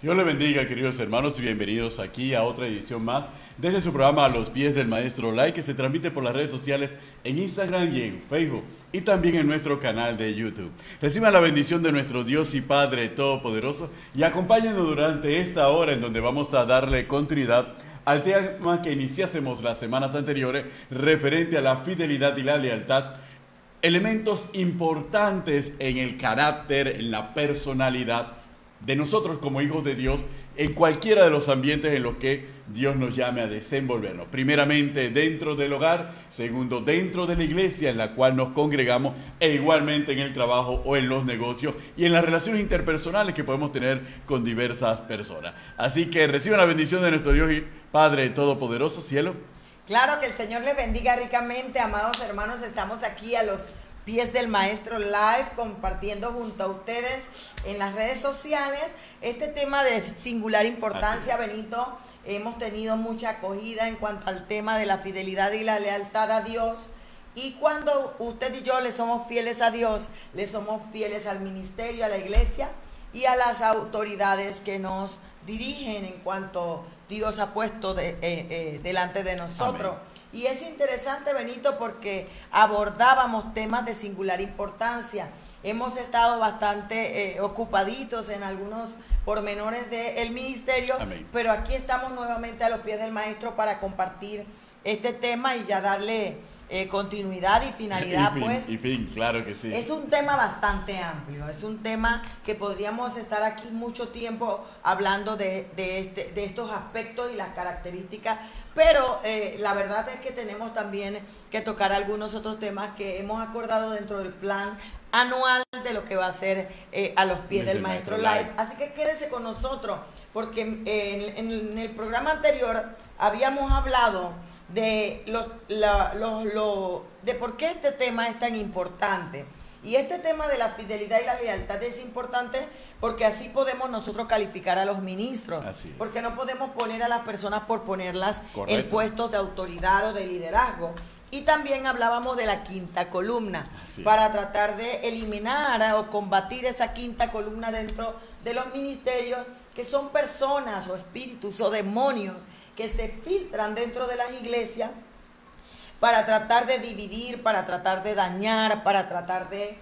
Dios le bendiga, queridos hermanos, y bienvenidos aquí a otra edición más desde su programa A los Pies del Maestro Lai, que se transmite por las redes sociales en Instagram y en Facebook, y también en nuestro canal de YouTube. Reciban la bendición de nuestro Dios y Padre Todopoderoso y acompáñenos durante esta hora en donde vamos a darle continuidad al tema que iniciásemos las semanas anteriores referente a la fidelidad y la lealtad, elementos importantes en el carácter, en la personalidad de nosotros como hijos de Dios en cualquiera de los ambientes en los que Dios nos llame a desenvolvernos. Primeramente dentro del hogar, segundo dentro de la iglesia en la cual nos congregamos e igualmente en el trabajo o en los negocios y en las relaciones interpersonales que podemos tener con diversas personas. Así que reciban la bendición de nuestro Dios y Padre Todopoderoso, cielo. Claro, que el Señor les bendiga ricamente, amados hermanos. Estamos aquí a los pies del Maestro Live, compartiendo junto a ustedes en las redes sociales este tema de singular importancia. Benito, hemos tenido mucha acogida en cuanto al tema de la fidelidad y la lealtad a Dios. Y cuando usted y yo le somos fieles a Dios, le somos fieles al ministerio, a la iglesia y a las autoridades que nos dirigen en cuanto Dios ha puesto delante de nosotros. Amén. Y es interesante, Benito, porque abordábamos temas de singular importancia. Hemos estado bastante ocupaditos en algunos pormenores del ministerio. Amén. Pero aquí estamos nuevamente a los pies del Maestro para compartir este tema y ya darle continuidad y finalidad, claro que sí. Es un tema bastante amplio, es un tema que podríamos estar aquí mucho tiempo hablando de estos aspectos y las características, pero la verdad es que tenemos también que tocar algunos otros temas que hemos acordado dentro del plan anual de lo que va a ser a los pies del Maestro Live. Así que quédese con nosotros, porque en el programa anterior habíamos hablado de de por qué este tema es tan importante. Y este tema de la fidelidad y la lealtad es importante porque así podemos nosotros calificar a los ministros. Porque no podemos poner a las personas por ponerlas en puestos de autoridad o de liderazgo. Y también hablábamos de la quinta columna para tratar de eliminar o combatir esa quinta columna dentro de los ministerios, que son personas o espíritus o demonios que se filtran dentro de las iglesias para tratar de dividir, para tratar de dañar, para tratar de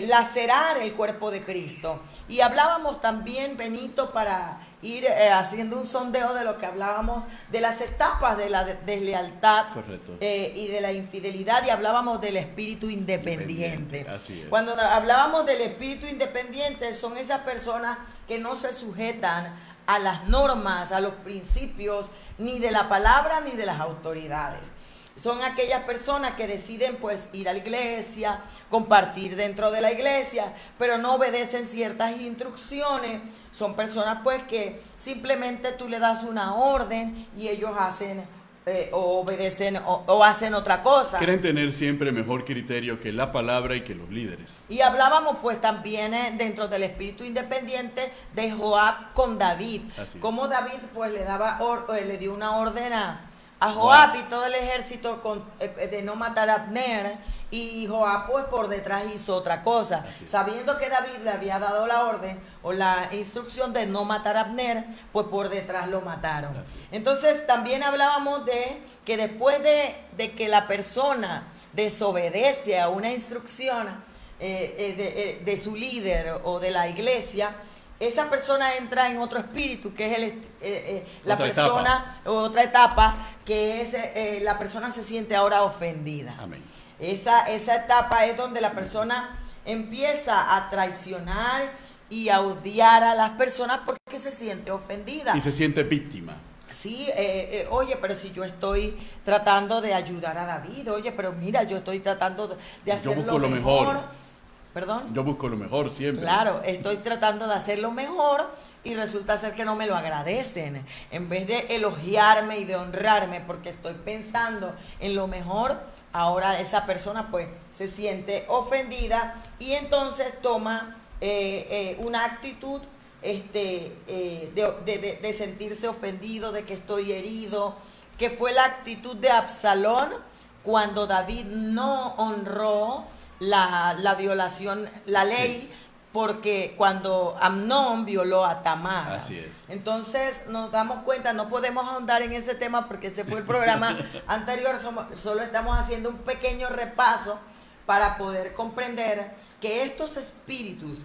lacerar el cuerpo de Cristo. Y hablábamos también, Benito, para ir haciendo un sondeo de lo que hablábamos de las etapas de la deslealtad y de la infidelidad, y hablábamos del espíritu independiente. Así es. Cuando hablábamos del espíritu independiente, son esas personas que no se sujetan a las normas, a los principios, ni de la palabra ni de las autoridades. Son aquellas personas que deciden pues ir a la iglesia, compartir dentro de la iglesia, pero no obedecen ciertas instrucciones. Son personas pues que simplemente tú le das una orden y ellos hacen o obedecen o hacen otra cosa. Quieren tener siempre mejor criterio que la palabra y que los líderes. Y hablábamos pues también dentro del espíritu independiente de Joab con David. Como David pues le dio una orden a Joab y todo el ejército de no matar a Abner, y Joab pues por detrás hizo otra cosa, sabiendo que David le había dado la orden o la instrucción de no matar a Abner, pues por detrás lo mataron. Entonces también hablábamos de que después de que la persona desobedece a una instrucción de su líder o de la iglesia, esa persona entra en otro espíritu, que es otra etapa, que es la persona se siente ahora ofendida. Amén. Esa etapa es donde la persona empieza a traicionar y a odiar a las personas porque se siente ofendida. Y se siente víctima. Sí, oye, pero si yo estoy tratando de ayudar a David, oye, pero mira, yo estoy tratando de hacer lo mejor. ¿Perdón? Yo busco lo mejor siempre. Claro, estoy tratando de hacerlo mejor y resulta ser que no me lo agradecen. En vez de elogiarme y de honrarme porque estoy pensando en lo mejor, ahora esa persona pues se siente ofendida y entonces toma una actitud de sentirse ofendido, de que estoy herido, que fue la actitud de Absalón cuando David no honró la violación, la ley porque cuando Amnón violó a Tamar. Así es. Entonces nos damos cuenta, no podemos ahondar en ese tema porque ese fue el programa anterior, solo estamos haciendo un pequeño repaso para poder comprender que estos espíritus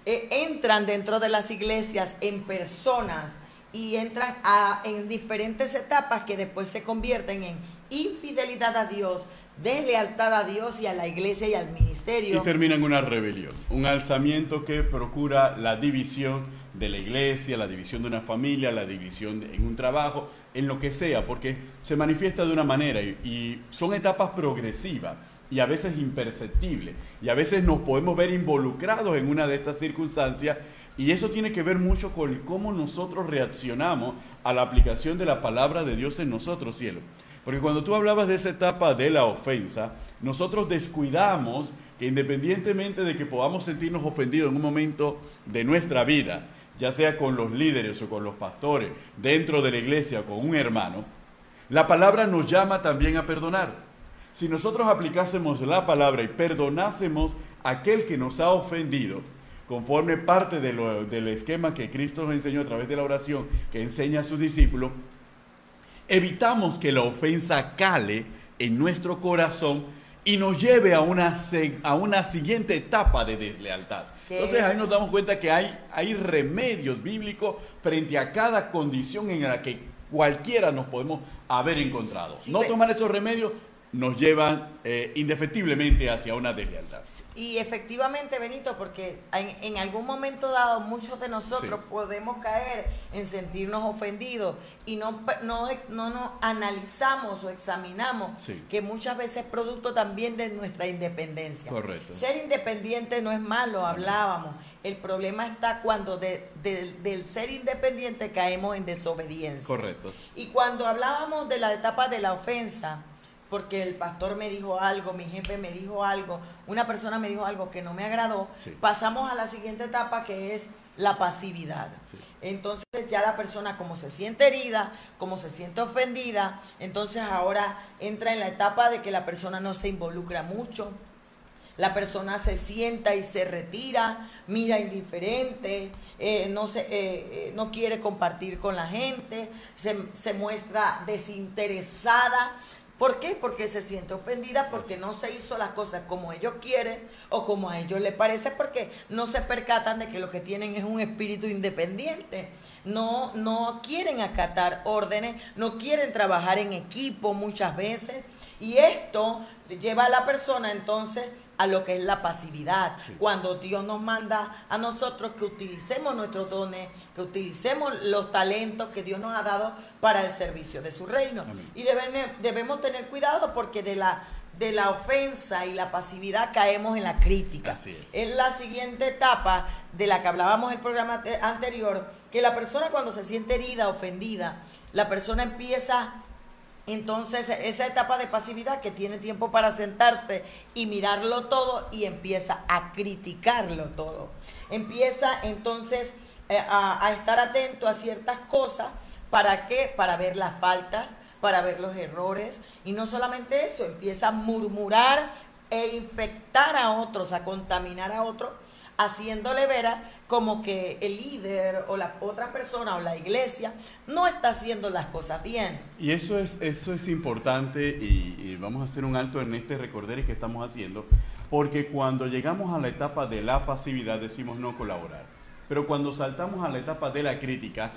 entran dentro de las iglesias en personas y entran en diferentes etapas que después se convierten en infidelidad a Dios, deslealtad a Dios y a la iglesia y al ministerio. Y termina en una rebelión, un alzamiento que procura la división de la iglesia, la división de una familia, la división en un trabajo, en lo que sea, porque se manifiesta de una manera y son etapas progresivas y a veces imperceptibles, y a veces nos podemos ver involucrados en una de estas circunstancias, y eso tiene que ver mucho con cómo nosotros reaccionamos a la aplicación de la palabra de Dios en nosotros, cielo. Porque cuando tú hablabas de esa etapa de la ofensa, nosotros descuidamos que independientemente de que podamos sentirnos ofendidos en un momento de nuestra vida, ya sea con los líderes o con los pastores, dentro de la iglesia, con un hermano, la palabra nos llama también a perdonar. Si nosotros aplicásemos la palabra y perdonásemos a aquel que nos ha ofendido, conforme parte del esquema que Cristo nos enseñó a través de la oración que enseña a sus discípulos, evitamos que la ofensa cale en nuestro corazón y nos lleve a una siguiente etapa de deslealtad. Entonces ahí nos damos cuenta que hay remedios bíblicos frente a cada condición en la que cualquiera nos podemos haber encontrado. Sí, no tomar esos remedios nos llevan indefectiblemente hacia una deslealtad. Y efectivamente, Benito, porque en algún momento dado muchos de nosotros podemos caer en sentirnos ofendidos y no nos analizamos o examinamos que muchas veces es producto también de nuestra independencia. Correcto. Ser independiente no es malo, hablábamos. El problema está cuando del ser independiente caemos en desobediencia. Correcto. Y cuando hablábamos de la etapa de la ofensa, porque el pastor me dijo algo, mi jefe me dijo algo, una persona me dijo algo que no me agradó, pasamos a la siguiente etapa, que es la pasividad. Entonces ya la persona, como se siente herida, como se siente ofendida, entonces ahora entra en la etapa de que la persona no se involucra mucho, la persona se sienta y se retira, mira indiferente, no quiere compartir con la gente, se muestra desinteresada. ¿Por qué? Porque se siente ofendida, porque no se hizo las cosas como ellos quieren o como a ellos les parece, porque no se percatan de que lo que tienen es un espíritu independiente. No quieren acatar órdenes, no quieren trabajar en equipo muchas veces, y esto lleva a la persona entonces a lo que es la pasividad. Cuando Dios nos manda a nosotros que utilicemos nuestros dones, que utilicemos los talentos que Dios nos ha dado para el servicio de su reino. Amén. Y debemos tener cuidado, porque de la ofensa y la pasividad caemos en la crítica. Así es. Es la siguiente etapa de la que hablábamos en el programa anterior, que la persona cuando se siente herida, ofendida, la persona empieza entonces esa etapa de pasividad, que tiene tiempo para sentarse y mirarlo todo, y empieza a criticarlo todo. Empieza entonces a estar atento a ciertas cosas. ¿Para qué? Para ver las faltas, para ver los errores, y no solamente eso, empieza a murmurar e infectar a otros, a contaminar a otros, haciéndole ver como que el líder o la otra persona o la iglesia no está haciendo las cosas bien. Y eso es importante, y vamos a hacer un alto en este recorder que estamos haciendo, porque cuando llegamos a la etapa de la pasividad decimos no colaborar, pero cuando saltamos a la etapa de la crítica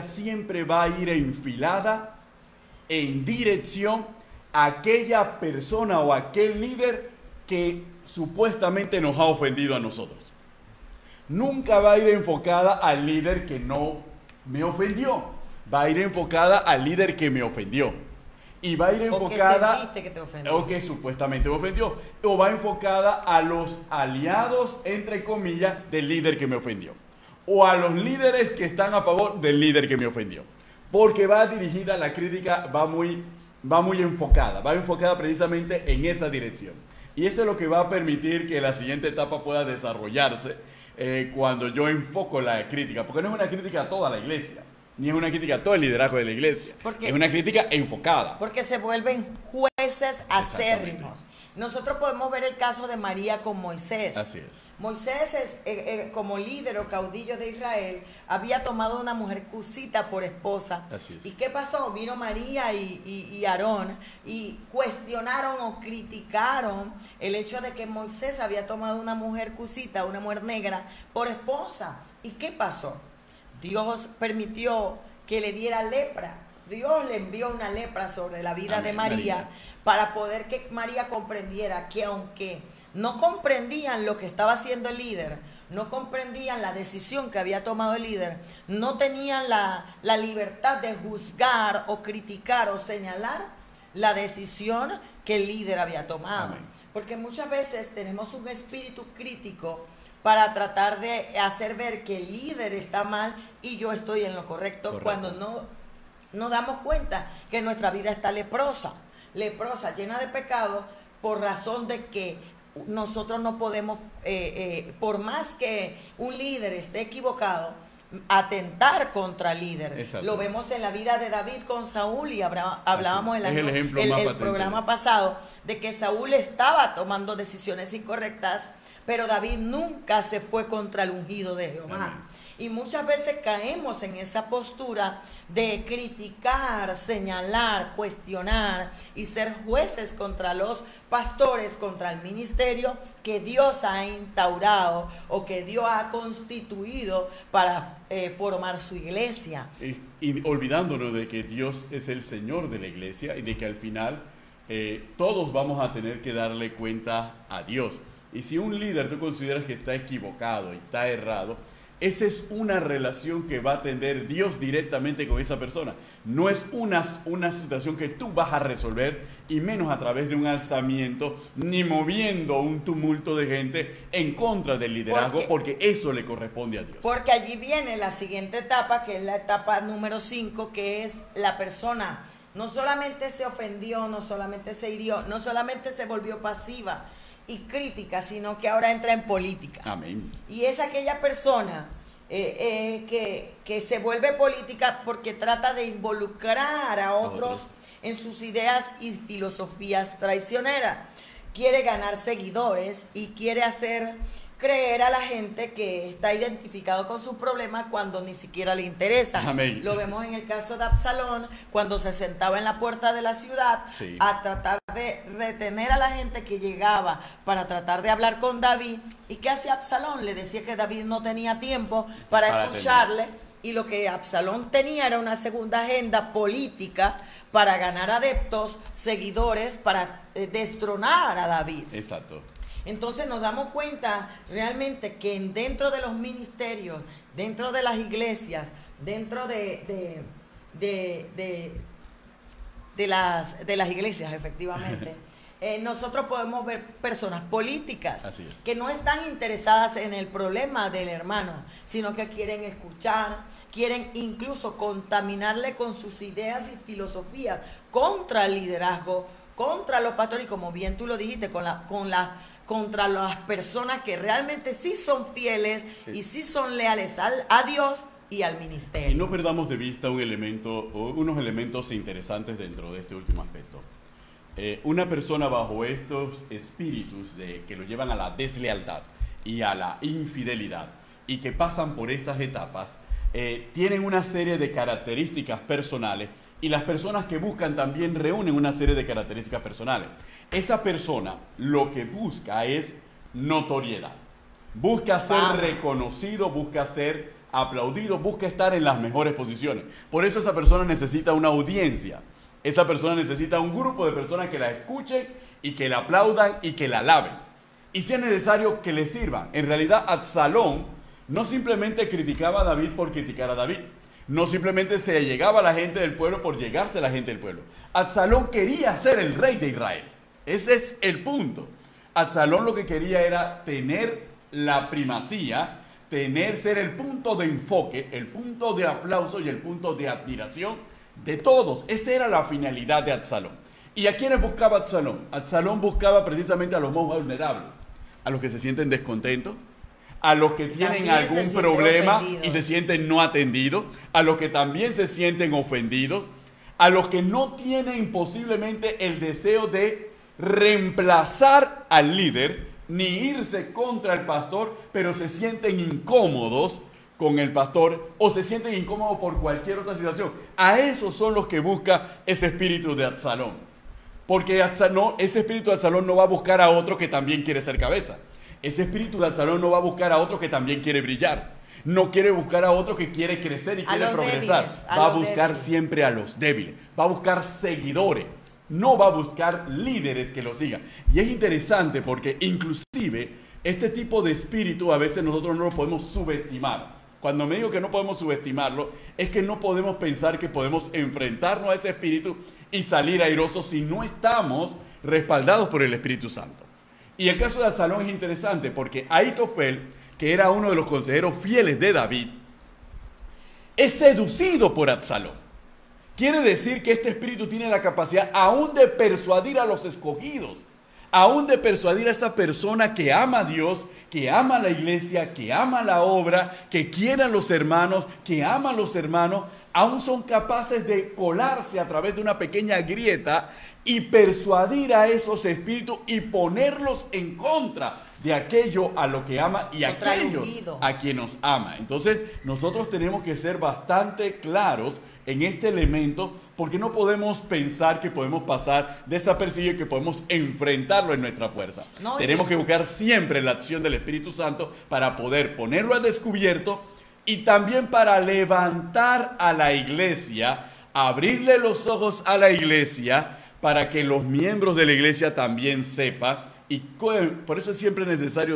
siempre va a ir enfilada en dirección a aquella persona o aquel líder que supuestamente nos ha ofendido a nosotros. Nunca va a ir enfocada al líder que no me ofendió, va a ir enfocada al líder que me ofendió. Y va a ir enfocada, o que sentiste que te ofendió, o que supuestamente me ofendió, o va enfocada a los aliados, entre comillas, del líder que me ofendió, o a los líderes que están a favor del líder que me ofendió, porque va dirigida, la crítica va muy enfocada precisamente en esa dirección. Y eso es lo que va a permitir que la siguiente etapa pueda desarrollarse cuando yo enfoco la crítica, porque no es una crítica a toda la iglesia, ni es una crítica a todo el liderazgo de la iglesia, es una crítica enfocada. Porque se vuelven jueces acérrimos. Nosotros podemos ver el caso de María con Moisés. Así es. Moisés, como líder o caudillo de Israel, había tomado una mujer cusita por esposa. Así es. ¿Y qué pasó? Vino María y Aarón y cuestionaron o criticaron el hecho de que Moisés había tomado una mujer cusita, una mujer negra, por esposa. ¿Y qué pasó? Dios permitió que le diera lepra. Dios le envió una lepra sobre la vida de María para poder que María comprendiera que aunque no comprendían lo que estaba haciendo el líder, no comprendían la decisión que había tomado el líder, no tenían la libertad de juzgar o criticar o señalar la decisión que el líder había tomado. Amén. Porque muchas veces tenemos un espíritu crítico para tratar de hacer ver que el líder está mal y yo estoy en lo correcto. Cuando no nos damos cuenta que nuestra vida está leprosa, llena de pecados, por razón de que nosotros no podemos, por más que un líder esté equivocado, atentar contra el líder. Exacto. Lo vemos en la vida de David con Saúl y hablábamos en el programa pasado de que Saúl estaba tomando decisiones incorrectas, pero David nunca se fue contra el ungido de Jehová. Amén. Y muchas veces caemos en esa postura de criticar, señalar, cuestionar y ser jueces contra los pastores, contra el ministerio que Dios ha instaurado o que Dios ha constituido para formar su iglesia. Y olvidándonos de que Dios es el Señor de la iglesia y de que al final todos vamos a tener que darle cuenta a Dios. Y si un líder tú consideras que está equivocado y está errado, esa es una relación que va a atender Dios directamente con esa persona. No es una situación que tú vas a resolver, y menos a través de un alzamiento, ni moviendo un tumulto de gente en contra del liderazgo, porque eso le corresponde a Dios. Porque allí viene la siguiente etapa, que es la etapa número 5, que es la persona no solamente se ofendió, no solamente se hirió, no solamente se volvió pasiva y crítica, sino que ahora entra en política. Amén. Y es aquella persona que se vuelve política porque trata de involucrar a otros en sus ideas y filosofías traicioneras. Quiere ganar seguidores y quiere hacer creer a la gente que está identificado con sus problemas cuando ni siquiera le interesa. Amén. Lo vemos en el caso de Absalón, cuando se sentaba en la puerta de la ciudad a tratar de retener a la gente que llegaba para tratar de hablar con David. ¿Y qué hacía Absalón? Le decía que David no tenía tiempo para escucharle, y lo que Absalón tenía era una segunda agenda política para ganar adeptos, seguidores, para destronar a David. Exacto. Entonces nos damos cuenta realmente que dentro de los ministerios, dentro de las iglesias, dentro de las iglesias, efectivamente, nosotros podemos ver personas políticas que no están interesadas en el problema del hermano, sino que quieren escuchar, quieren incluso contaminarle con sus ideas y filosofías contra el liderazgo, contra los pastores, y como bien tú lo dijiste, contra las personas que realmente sí son fieles y sí son leales a Dios y al ministerio. Y no perdamos de vista unos elementos interesantes dentro de este último aspecto. Una persona bajo estos espíritus que lo llevan a la deslealtad y a la infidelidad, y que pasan por estas etapas, tienen una serie de características personales, y las personas que buscan también reúnen una serie de características personales. Esa persona lo que busca es notoriedad, busca ser reconocido, busca ser aplaudido, busca estar en las mejores posiciones. Por eso esa persona necesita una audiencia, esa persona necesita un grupo de personas que la escuchen y que la aplaudan y que la alaben, y si es necesario que le sirvan. En realidad Absalón no simplemente criticaba a David por criticar a David, no simplemente se llegaba a la gente del pueblo por llegarse a la gente del pueblo. Absalón quería ser el rey de Israel. Ese es el punto. Absalón lo que quería era tener la primacía, ser el punto de enfoque, el punto de aplauso y el punto de admiración de todos. Esa era la finalidad de Absalón. ¿Y a quiénes buscaba Absalón? Absalón buscaba precisamente a los más vulnerables, a los que se sienten descontentos, a los que tienen algún problema y se sienten no atendidos, a los que también se sienten ofendidos, a los que no tienen posiblemente el deseo de reemplazar al líder, ni irse contra el pastor, pero se sienten incómodos con el pastor o se sienten incómodos por cualquier otra situación. A esos son los que busca ese espíritu de Absalón. Porque ese espíritu de Absalón no va a buscar a otro que también quiere ser cabeza. Ese espíritu de Absalón no va a buscar a otro que también quiere brillar. No quiere buscar a otro que quiere crecer y quiere progresar. Va a buscar siempre a los débiles. Va a buscar seguidores. No va a buscar líderes que lo sigan. Y es interesante porque inclusive este tipo de espíritu a veces nosotros no lo podemos subestimar. Cuando me digo que no podemos subestimarlo, es que no podemos pensar que podemos enfrentarnos a ese espíritu y salir airosos si no estamos respaldados por el Espíritu Santo. Y el caso de Absalón es interesante porque Ahitofel, que era uno de los consejeros fieles de David, es seducido por Absalón. Quiere decir que este espíritu tiene la capacidad aún de persuadir a los escogidos, aún de persuadir a esa persona que ama a Dios, que ama a la iglesia, que ama la obra, que quiere a los hermanos, que ama a los hermanos, aún son capaces de colarse a través de una pequeña grieta y persuadir a esos espíritus y ponerlos en contra de aquello a lo que ama y aquello a quien nos ama. Entonces nosotros tenemos que ser bastante claros en este elemento porque no podemos pensar que podemos pasar desapercibido y que podemos enfrentarlo en nuestra fuerza. Tenemos que buscar siempre la acción del Espíritu Santo para poder ponerlo al descubierto y también para levantar a la iglesia, abrirle los ojos a la iglesia para que los miembros de la iglesia también sepan. Y por eso es siempre necesario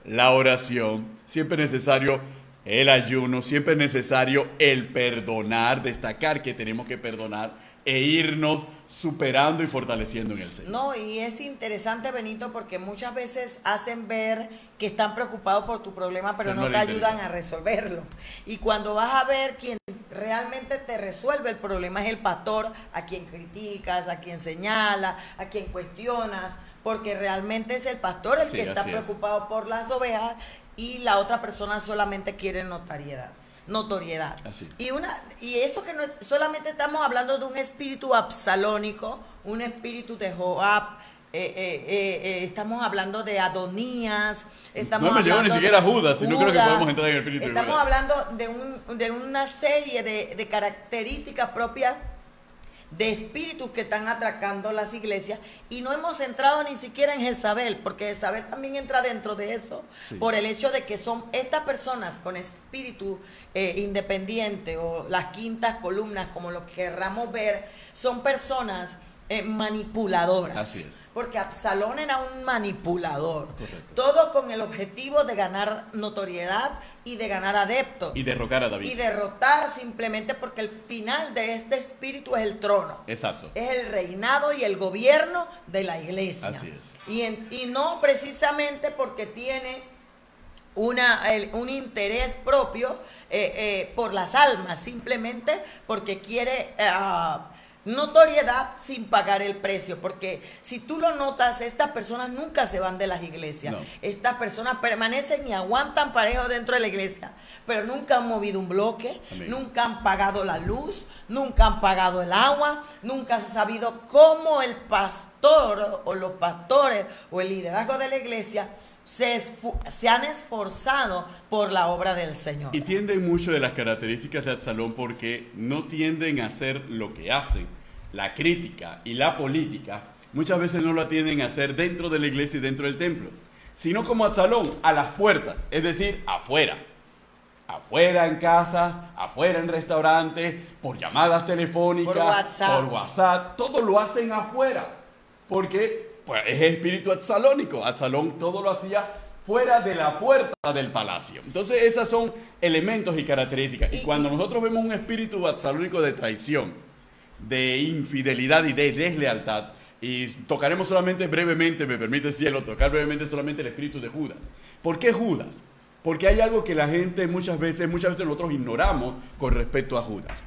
la oración, siempre es necesario el ayuno, siempre es necesario el perdonar, destacar que tenemos que perdonar e irnos superando y fortaleciendo en el Señor. No, y es interesante, Benito, porque muchas veces hacen ver que están preocupados por tu problema, pero no te ayudan a resolverlo. Y cuando vas a ver quién realmente te resuelve el problema es el pastor, a quien criticas, a quien señalas, a quien cuestionas, porque realmente es el pastor el que está preocupado por las ovejas y la otra persona solamente quiere notoriedad. Y eso que no, solamente estamos hablando de un espíritu absalónico, un espíritu de Joab, estamos hablando de Adonías, no me llevo ni siquiera a Judas, sino creo que podemos entrar en el espíritu. Estamos hablando de una serie de características propias de espíritus que están atracando las iglesias y no hemos entrado ni siquiera en Jezabel, porque Jezabel también entra dentro de eso, por el hecho de que son estas personas con espíritu independiente o las quintas columnas, como lo querramos ver, son personas manipuladoras. Así es. Porque Absalón era un manipulador. Correcto. Todo con el objetivo de ganar notoriedad y de ganar adeptos. Y derrocar a David. Y derrotar simplemente porque el final de este espíritu es el trono. Exacto. Es el reinado y el gobierno de la iglesia. Así es. Y no precisamente porque tiene un interés propio por las almas, simplemente porque quiere notoriedad sin pagar el precio, porque si tú lo notas, estas personas nunca se van de las iglesias. No. Estas personas permanecen y aguantan parejo dentro de la iglesia, pero nunca han movido un bloque. Amén. Nunca han pagado la luz, nunca han pagado el agua, nunca se ha sabido cómo el pastor o los pastores o el liderazgo de la iglesia se han esforzado por la obra del Señor. Y tienden mucho de las características de Absalón porque no tienden a hacer lo que hacen. La crítica y la política muchas veces no la tienden a hacer dentro de la iglesia y dentro del templo, sino como Absalón, a las puertas, es decir, afuera. Afuera en casas, afuera en restaurantes, por llamadas telefónicas, por WhatsApp, todo lo hacen afuera, porque pues es espíritu absalónico. Absalón todo lo hacía fuera de la puerta del palacio. Entonces esos son elementos y características. Y cuando nosotros vemos un espíritu absalónico de traición, de infidelidad y de deslealtad, y tocaremos solamente brevemente, me permite el cielo, tocar brevemente solamente el espíritu de Judas. ¿Por qué Judas? Porque hay algo que la gente muchas veces nosotros ignoramos con respecto a Judas.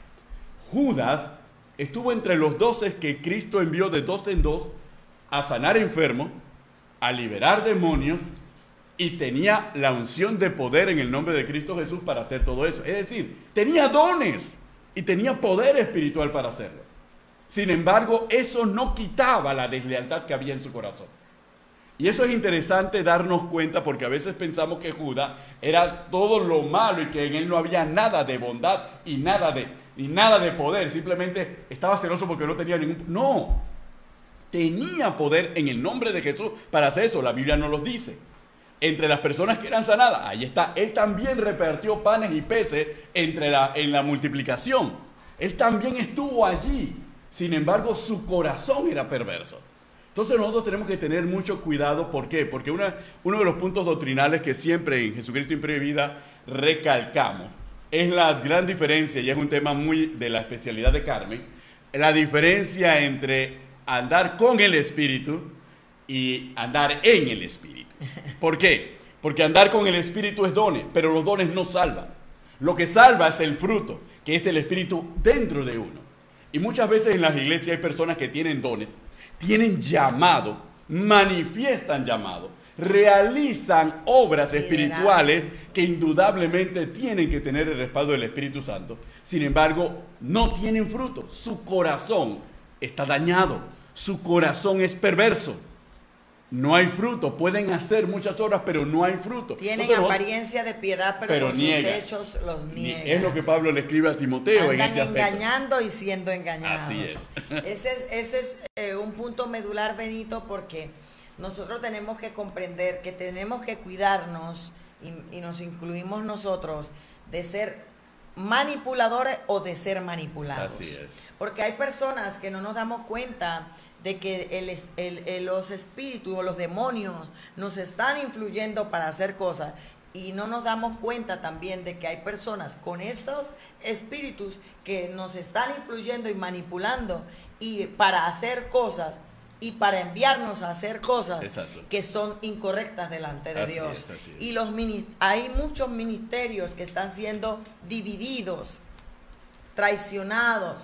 Judas estuvo entre los 12 que Cristo envió de 2 en 2 a sanar enfermos, a liberar demonios, y tenía la unción de poder en el nombre de Cristo Jesús para hacer todo eso. Es decir, tenía dones y tenía poder espiritual para hacerlo. Sin embargo, eso no quitaba la deslealtad que había en su corazón. Y eso es interesante darnos cuenta porque a veces pensamos que Judas era todo lo malo y que en él no había nada de bondad y nada de poder. Simplemente estaba celoso porque no tenía ningún... No, tenía poder en el nombre de Jesús para hacer eso. La Biblia nos lo dice. Entre las personas que eran sanadas, ahí está, él también repartió panes y peces en la multiplicación. Él también estuvo allí. Sin embargo, su corazón era perverso. Entonces nosotros tenemos que tener mucho cuidado. ¿Por qué? Porque uno de los puntos doctrinales que siempre en Jesucristo Imperio de Vida recalcamos es la gran diferencia, y es un tema muy de la especialidad de Carmen, la diferencia entre andar con el Espíritu y andar en el Espíritu. ¿Por qué? Porque andar con el Espíritu es dones, pero los dones no salvan. Lo que salva es el fruto, que es el Espíritu dentro de uno. Y muchas veces en las iglesias hay personas que tienen dones, tienen llamado, manifiestan llamado, realizan obras espirituales que indudablemente tienen que tener el respaldo del Espíritu Santo. Sin embargo, no tienen fruto. Su corazón está dañado, su corazón es perverso. No hay fruto, pueden hacer muchas obras, pero no hay fruto. Tienen apariencia de piedad, pero sus hechos los niegan. Es lo que Pablo le escribe a Timoteo en ese aspecto. Engañando y siendo engañados. Así es. Ese es un punto medular, Benito, porque nosotros tenemos que comprender que tenemos que cuidarnos, y nos incluimos nosotros, de ser manipuladores o de ser manipulados. Así es. Porque hay personas que no nos damos cuenta de que los espíritus o los demonios nos están influyendo para hacer cosas, y no nos damos cuenta también de que hay personas con esos espíritus que nos están influyendo y manipulando y para hacer cosas y para enviarnos a hacer cosas Exacto. que son incorrectas delante de Dios. Así es. Y hay muchos ministerios que están siendo divididos, traicionados.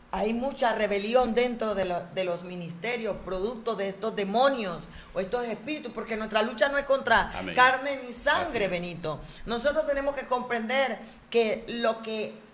Hay mucha rebelión dentro de los ministerios, producto de estos demonios o estos espíritus, porque nuestra lucha no es contra carne ni sangre, Benito. Nosotros tenemos que comprender que lo que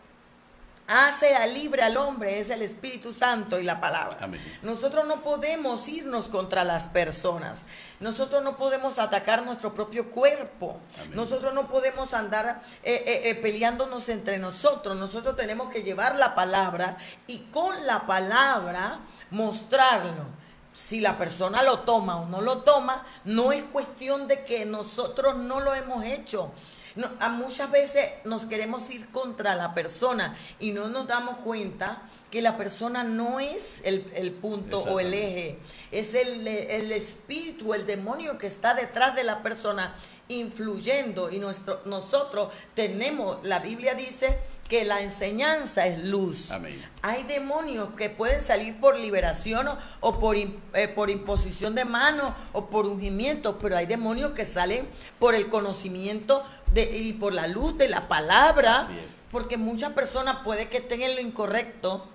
hace libre al hombre es el Espíritu Santo y la palabra. Amén. Nosotros no podemos irnos contra las personas. Nosotros no podemos atacar nuestro propio cuerpo. Amén. Nosotros no podemos andar peleándonos entre nosotros. Nosotros tenemos que llevar la palabra y con la palabra mostrarlo. Si la persona lo toma o no lo toma, no es cuestión de que nosotros no lo hemos hecho. No, muchas veces nos queremos ir contra la persona y no nos damos cuenta que la persona no es el punto o el eje, es el espíritu, el demonio que está detrás de la persona influyendo. Y nosotros tenemos, la Biblia dice que la enseñanza es luz. Amén. Hay demonios que pueden salir por liberación o por imposición de manos o por ungimiento, pero hay demonios que salen por el conocimiento y por la luz de la palabra, porque muchas personas puede que estén en lo incorrecto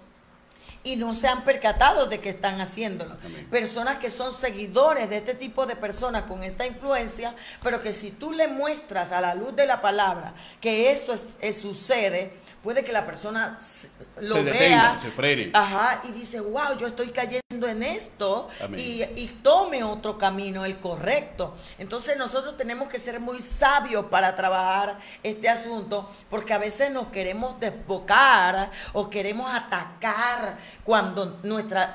y no se han percatado de que están haciéndolo. Amén. Personas que son seguidores de este tipo de personas con esta influencia, pero que si tú le muestras a la luz de la palabra que eso sucede, puede que la persona lo vea, se frene. Ajá, y dice, wow, yo estoy cayendo en esto, y tome otro camino, el correcto. Entonces nosotros tenemos que ser muy sabios para trabajar este asunto, porque a veces nos queremos desbocar o queremos atacar, cuando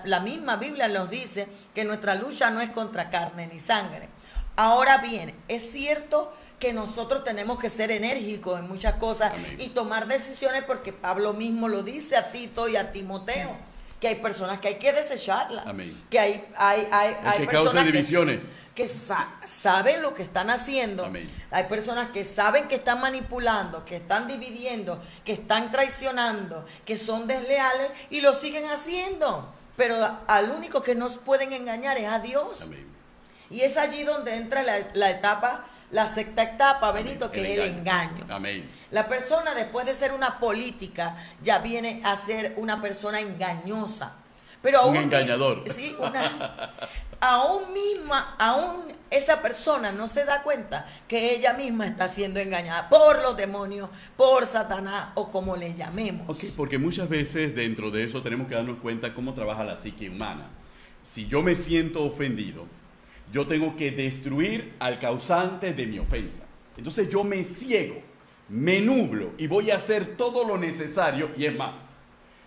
la misma Biblia nos dice que nuestra lucha no es contra carne ni sangre. Ahora bien, es cierto que nosotros tenemos que ser enérgicos en muchas cosas. Amén. Y tomar decisiones, porque Pablo mismo lo dice a Tito y a Timoteo, que hay personas que hay que desecharlas. Amén. Que hay que personas cause divisiones. que saben lo que están haciendo. Amén. Hay personas que saben que están manipulando, que están dividiendo, que están traicionando, que son desleales y lo siguen haciendo. Pero al único que nos pueden engañar es a Dios. Amén. Y es allí donde entra la sexta etapa, Benito, que es el engaño. Amén. La persona, después de ser una política, ya viene a ser una persona engañosa. Pero un engañador. Sí, aún esa persona no se da cuenta que ella misma está siendo engañada por los demonios, por Satanás o como le llamemos. Ok, porque muchas veces dentro de eso tenemos que darnos cuenta cómo trabaja la psique humana. Si yo me siento ofendido, yo tengo que destruir al causante de mi ofensa. Entonces yo me ciego, me nublo y voy a hacer todo lo necesario. Y es más,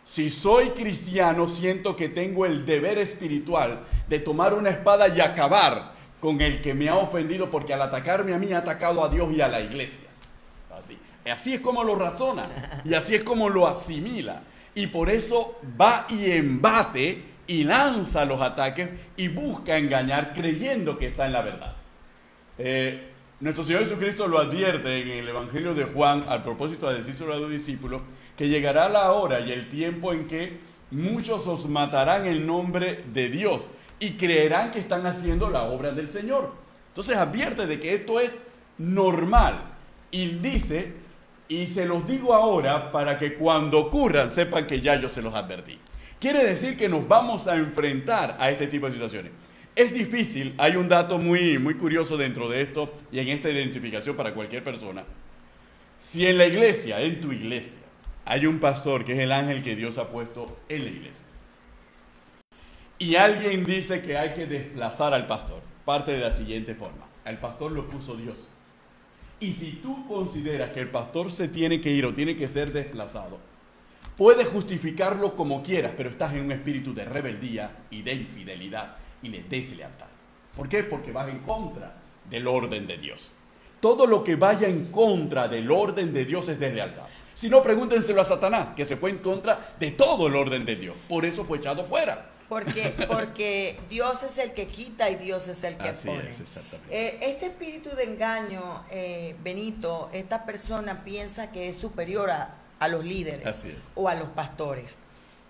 si soy cristiano, siento que tengo el deber espiritual de tomar una espada y acabar con el que me ha ofendido, porque al atacarme a mí ha atacado a Dios y a la iglesia. Así es como lo razona y así es como lo asimila. Y por eso va y embate y lanza los ataques y busca engañar creyendo que está en la verdad. Nuestro Señor Jesucristo lo advierte en el Evangelio de Juan al propósito de decírselo a los discípulos, que llegará la hora y el tiempo en que muchos os matarán en nombre de Dios y creerán que están haciendo la obra del Señor. Entonces advierte de que esto es normal y dice, y se los digo ahora para que cuando ocurran sepan que ya yo se los advertí. Quiere decir que nos vamos a enfrentar a este tipo de situaciones. Es difícil, hay un dato muy curioso dentro de esto y en esta identificación para cualquier persona. Si en la iglesia, en tu iglesia, hay un pastor que es el ángel que Dios ha puesto en la iglesia, y alguien dice que hay que desplazar al pastor, parte de la siguiente forma: al pastor lo puso Dios. Y si tú consideras que el pastor se tiene que ir o tiene que ser desplazado, puedes justificarlo como quieras, pero estás en un espíritu de rebeldía y de infidelidad y de deslealtad. ¿Por qué? Porque vas en contra del orden de Dios. Todo lo que vaya en contra del orden de Dios es deslealtad. Si no, pregúntenselo a Satanás, que se fue en contra de todo el orden de Dios. Por eso fue echado fuera. Porque Dios es el que quita y Dios es el que Así pone. es, exactamente. Este espíritu de engaño, Benito, esta persona piensa que es superior a los líderes o a los pastores.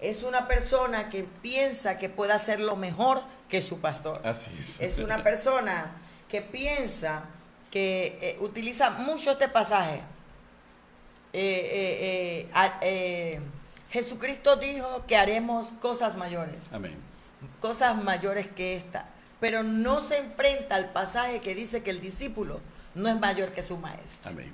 Es una persona que piensa que puede hacerlo mejor que su pastor. Así es. Es una persona que piensa que utiliza mucho este pasaje. Jesucristo dijo que haremos cosas mayores. Amén. Cosas mayores que esta. Pero no se enfrenta al pasaje que dice que el discípulo no es mayor que su maestro. Amén.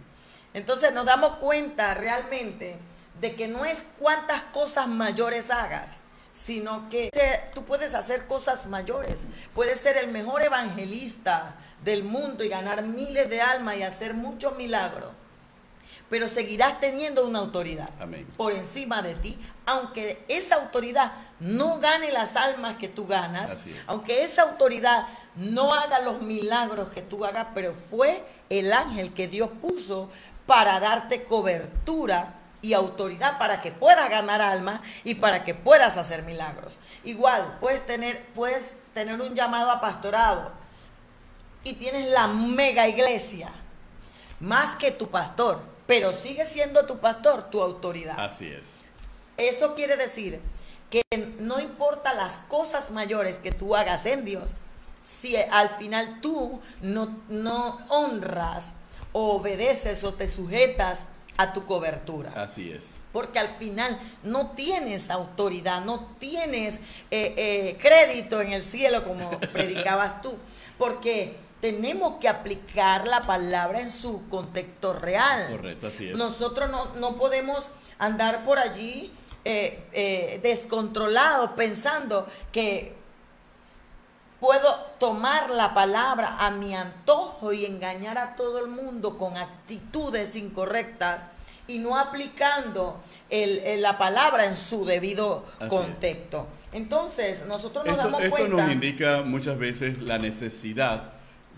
Entonces nos damos cuenta realmente de que no es cuántas cosas mayores hagas, sino que tú puedes hacer cosas mayores. Puedes ser el mejor evangelista del mundo y ganar miles de almas y hacer muchos milagros, pero seguirás teniendo una autoridad. Amén. Por encima de ti, aunque esa autoridad no gane las almas que tú ganas, aunque esa autoridad no haga los milagros que tú hagas, pero fue el ángel que Dios puso para darte cobertura y autoridad para que puedas ganar almas y para que puedas hacer milagros. Igual, puedes tener un llamado a pastorado y tienes la mega iglesia, más que tu pastor, pero sigue siendo tu pastor, tu autoridad. Así es. Eso quiere decir que no importa las cosas mayores que tú hagas en Dios, si al final tú no honras o obedeces o te sujetas a tu cobertura. Así es. Porque al final no tienes autoridad, no tienes crédito en el cielo como predicabas tú, porque tenemos que aplicar la palabra en su contexto real. Correcto, así es. Nosotros no podemos andar por allí descontrolados pensando que puedo tomar la palabra a mi antojo y engañar a todo el mundo con actitudes incorrectas y no aplicando la palabra en su debido contexto. Entonces, nosotros nos damos cuenta... Esto nos indica muchas veces la necesidad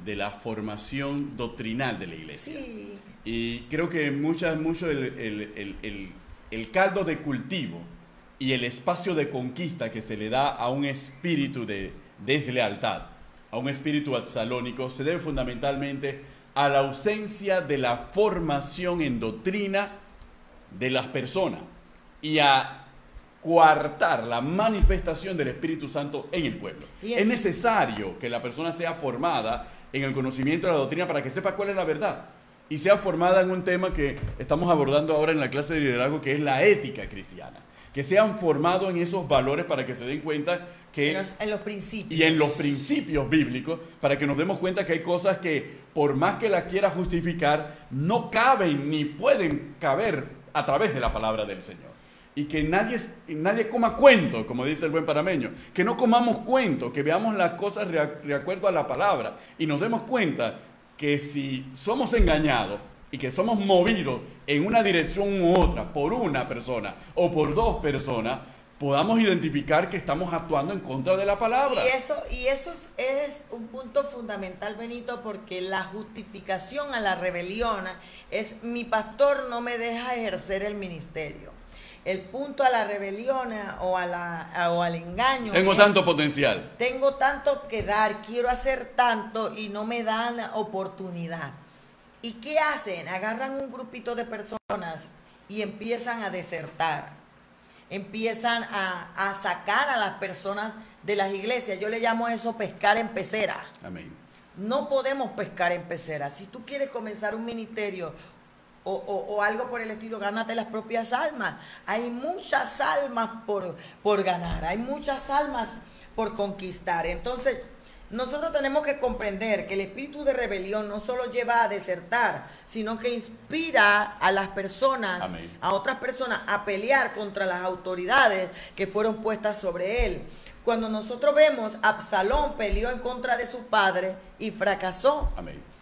de la formación doctrinal de la iglesia. Sí. Y creo que mucho el caldo de cultivo y el espacio de conquista que se le da a un espíritu de deslealtad, a un espíritu absalónico, se debe fundamentalmente a la ausencia de la formación en doctrina de las personas y a coartar la manifestación del Espíritu Santo en el pueblo. Es necesario que la persona sea formada en el conocimiento de la doctrina para que sepa cuál es la verdad y sea formada en un tema que estamos abordando ahora en la clase de liderazgo, que es la ética cristiana. que sean formados en esos valores para que se den cuenta que... En los principios. Y en los principios bíblicos, para que nos demos cuenta que hay cosas que, por más que las quiera justificar, no caben ni pueden caber a través de la palabra del Señor. Y que nadie coma cuento, como dice el buen panameño, que no comamos cuento, que veamos las cosas de acuerdo a la palabra y nos demos cuenta que si somos engañados y que somos movidos en una dirección u otra por una persona o por dos personas, podamos identificar que estamos actuando en contra de la palabra. Y eso es un punto fundamental, Benito, porque la justificación a la rebelión es: mi pastor no me deja ejercer el ministerio. El punto a la rebelión o al engaño. Tengo tanto potencial. Tengo tanto que dar, quiero hacer tanto y no me dan oportunidad. ¿Y qué hacen? Agarran un grupito de personas y empiezan a desertar. Empiezan a sacar a las personas de las iglesias. Yo le llamo eso pescar en pecera. Amén. No podemos pescar en pecera. Si tú quieres comenzar un ministerio o algo por el estilo, gánate las propias almas. Hay muchas almas por ganar, hay muchas almas por conquistar. Entonces, nosotros tenemos que comprender que el espíritu de rebelión no solo lleva a desertar, sino que inspira a las personas, amén, a otras personas, a pelear contra las autoridades que fueron puestas sobre él. Cuando nosotros vemos, Absalón peleó en contra de su padre y fracasó. Amén.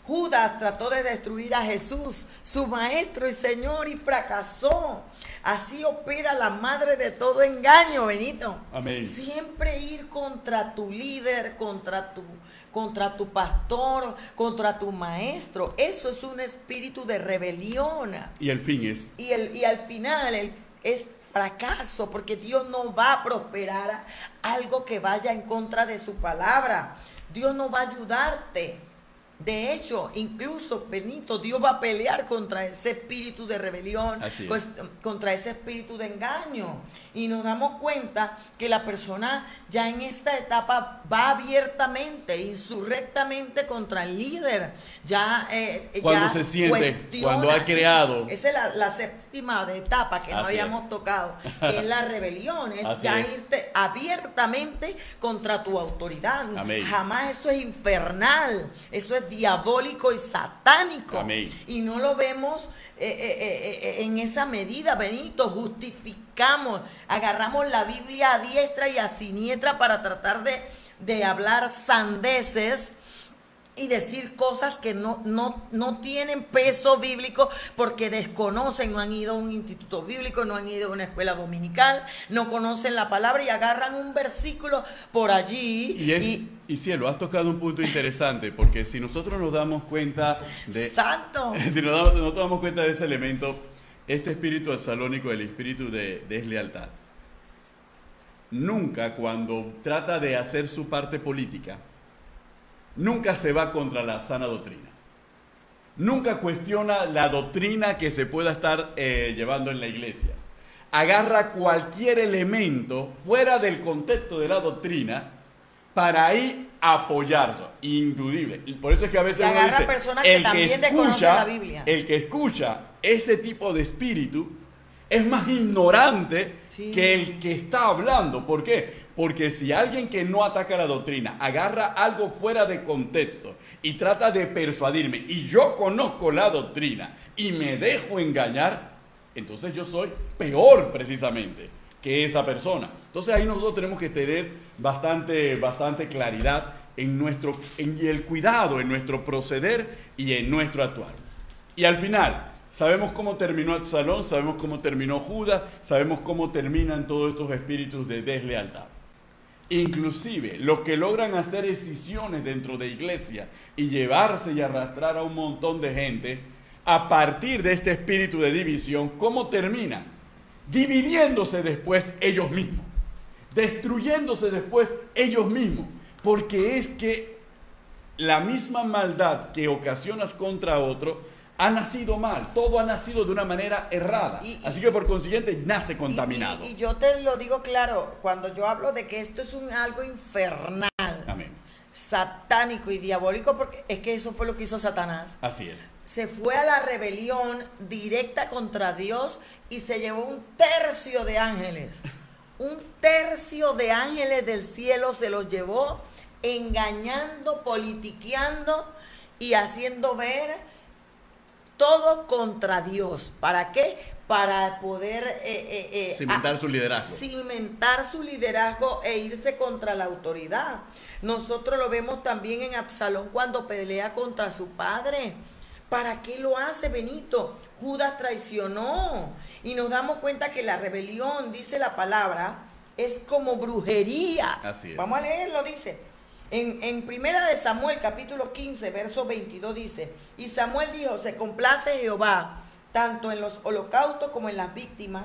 Judas trató de destruir a Jesús, su maestro y señor, y fracasó. Así opera la madre de todo engaño, Benito. Amén. Siempre ir contra tu líder, contra tu pastor, contra tu maestro. Eso es un espíritu de rebelión. Y el fin es... Y al final es fracaso, porque Dios no va a prosperar algo que vaya en contra de su palabra. Dios no va a ayudarte. De hecho, incluso, Benito, Dios va a pelear contra ese espíritu de rebelión, pues, contra ese espíritu de engaño. Y nos damos cuenta que la persona ya en esta etapa va abiertamente, insurrectamente contra el líder. Cuando se siente, cuando ha creado. Esa es la séptima etapa que no habíamos tocado, que es la rebelión. Es ya irte abiertamente contra tu autoridad. Amén. Jamás, eso es infernal, eso es diabólico y satánico. Amén. Y no lo vemos en esa medida, Benito. Justificamos, agarramos la Biblia a diestra y a siniestra para tratar de hablar sandeces y decir cosas que no tienen peso bíblico, porque desconocen, no han ido a un instituto bíblico, no han ido a una escuela dominical, no conocen la palabra y agarran un versículo por allí. Y cielo, has tocado un punto interesante, porque si nosotros nos damos cuenta de... ¡Santo! Si nos damos cuenta de ese elemento, este espíritu absalónico, el espíritu de deslealtad, nunca, cuando trata de hacer su parte política, nunca se va contra la sana doctrina. Nunca cuestiona la doctrina que se pueda estar llevando en la iglesia. Agarra cualquier elemento fuera del contexto de la doctrina para ahí apoyarlo. Indudible. Y por eso es que a veces uno dice, personas que también desconocen la Biblia. El que escucha ese tipo de espíritu es más ignorante que el que está hablando. ¿Por qué? Porque si alguien que no ataca la doctrina agarra algo fuera de contexto y trata de persuadirme, y yo conozco la doctrina y me dejo engañar, entonces yo soy peor precisamente que esa persona. Entonces ahí nosotros tenemos que tener bastante claridad en el cuidado, en nuestro proceder y en nuestro actuar. Y al final, sabemos cómo terminó Absalón, sabemos cómo terminó Judas, sabemos cómo terminan todos estos espíritus de deslealtad. Inclusive los que logran hacer escisiones dentro de iglesia y llevarse y arrastrar a un montón de gente a partir de este espíritu de división, ¿cómo terminan? Dividiéndose después ellos mismos, destruyéndose después ellos mismos, porque es que la misma maldad que ocasionas contra otro ha nacido mal, todo ha nacido de una manera errada, así que por consiguiente nace contaminado. Y yo te lo digo claro, cuando yo hablo de que esto es algo infernal, amén, satánico y diabólico, porque es que eso fue lo que hizo Satanás. Así es. Se fue a la rebelión directa contra Dios y se llevó un tercio de ángeles. Un tercio de ángeles del cielo se los llevó, engañando, politiqueando y haciendo ver todo contra Dios. ¿Para qué? Para poder cimentar su liderazgo. Cimentar su liderazgo e irse contra la autoridad. Nosotros lo vemos también en Absalón cuando pelea contra su padre. ¿Para qué lo hace, Benito? Judas traicionó. Y nos damos cuenta que la rebelión, dice la palabra, es como brujería. Así es. Vamos a leerlo, dice. En primera de Samuel, capítulo 15, verso 22, dice: y Samuel dijo, se complace Jehová, tanto en los holocaustos como en las víctimas,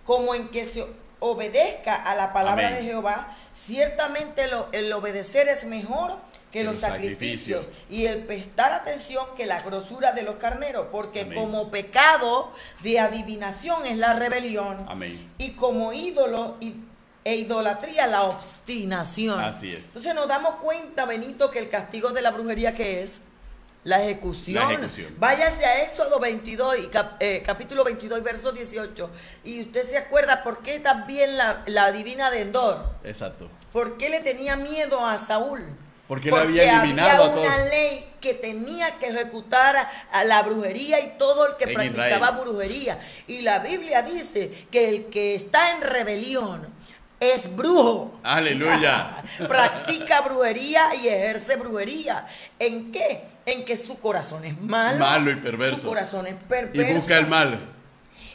como en que se obedezca a la palabra Amén. de Jehová. Ciertamente el obedecer es mejor que los sacrificios y el prestar atención que la grosura de los carneros, porque Amén. como pecado de adivinación es la rebelión. Amén. Y como ídolo e idolatría la obstinación. Así es. Entonces nos damos cuenta, Benito, que el castigo de la brujería, ¿qué es? La ejecución. La ejecución. Váyase a Éxodo 22, capítulo 22, verso 18. Y usted se acuerda por qué también la divina de Endor. Exacto. ¿Por qué le tenía miedo a Saúl? Porque él había eliminado a todos. Había una ley que tenía que ejecutar a la brujería y todo el que En practicaba Israel. brujería. Y la Biblia dice que el que está en rebelión es brujo. Aleluya. Practica brujería y ejerce brujería. ¿En qué? En que su corazón es malo. Malo y perverso. Su corazón es perverso. Y busca el mal.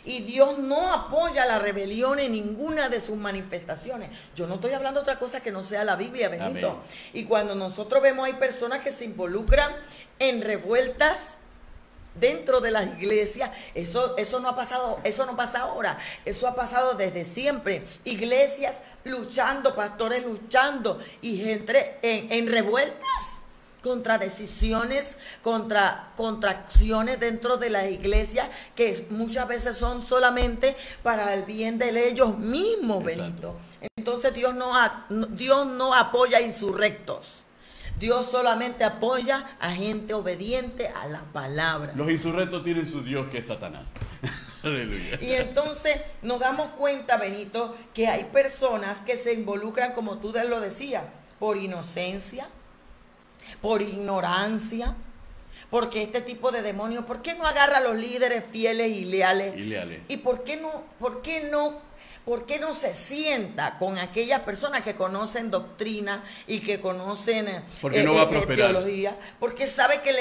Y Dios no apoya la rebelión en ninguna de sus manifestaciones. Yo no estoy hablando de otra cosa que no sea la Biblia, Benito. Amén. Y cuando nosotros vemos hay personas que se involucran en revueltas dentro de las iglesias, eso no ha pasado, eso no pasa ahora, eso ha pasado desde siempre. Iglesias luchando, pastores luchando y gente en revueltas contra decisiones, contra acciones dentro de las iglesias que muchas veces son solamente para el bien de ellos mismos, Benito. Entonces Dios no apoya insurrectos. Dios solamente apoya a gente obediente a la palabra. Los insurrectos tienen su Dios, que es Satanás. Aleluya. Y entonces nos damos cuenta, Benito, que hay personas que se involucran, como tú lo decías, por inocencia, por ignorancia, porque este tipo de demonios, ¿por qué no agarra a los líderes fieles y leales? ¿Y por qué no se sienta con aquellas personas que conocen doctrina y que conocen no va a prosperar. teología? Porque sabe que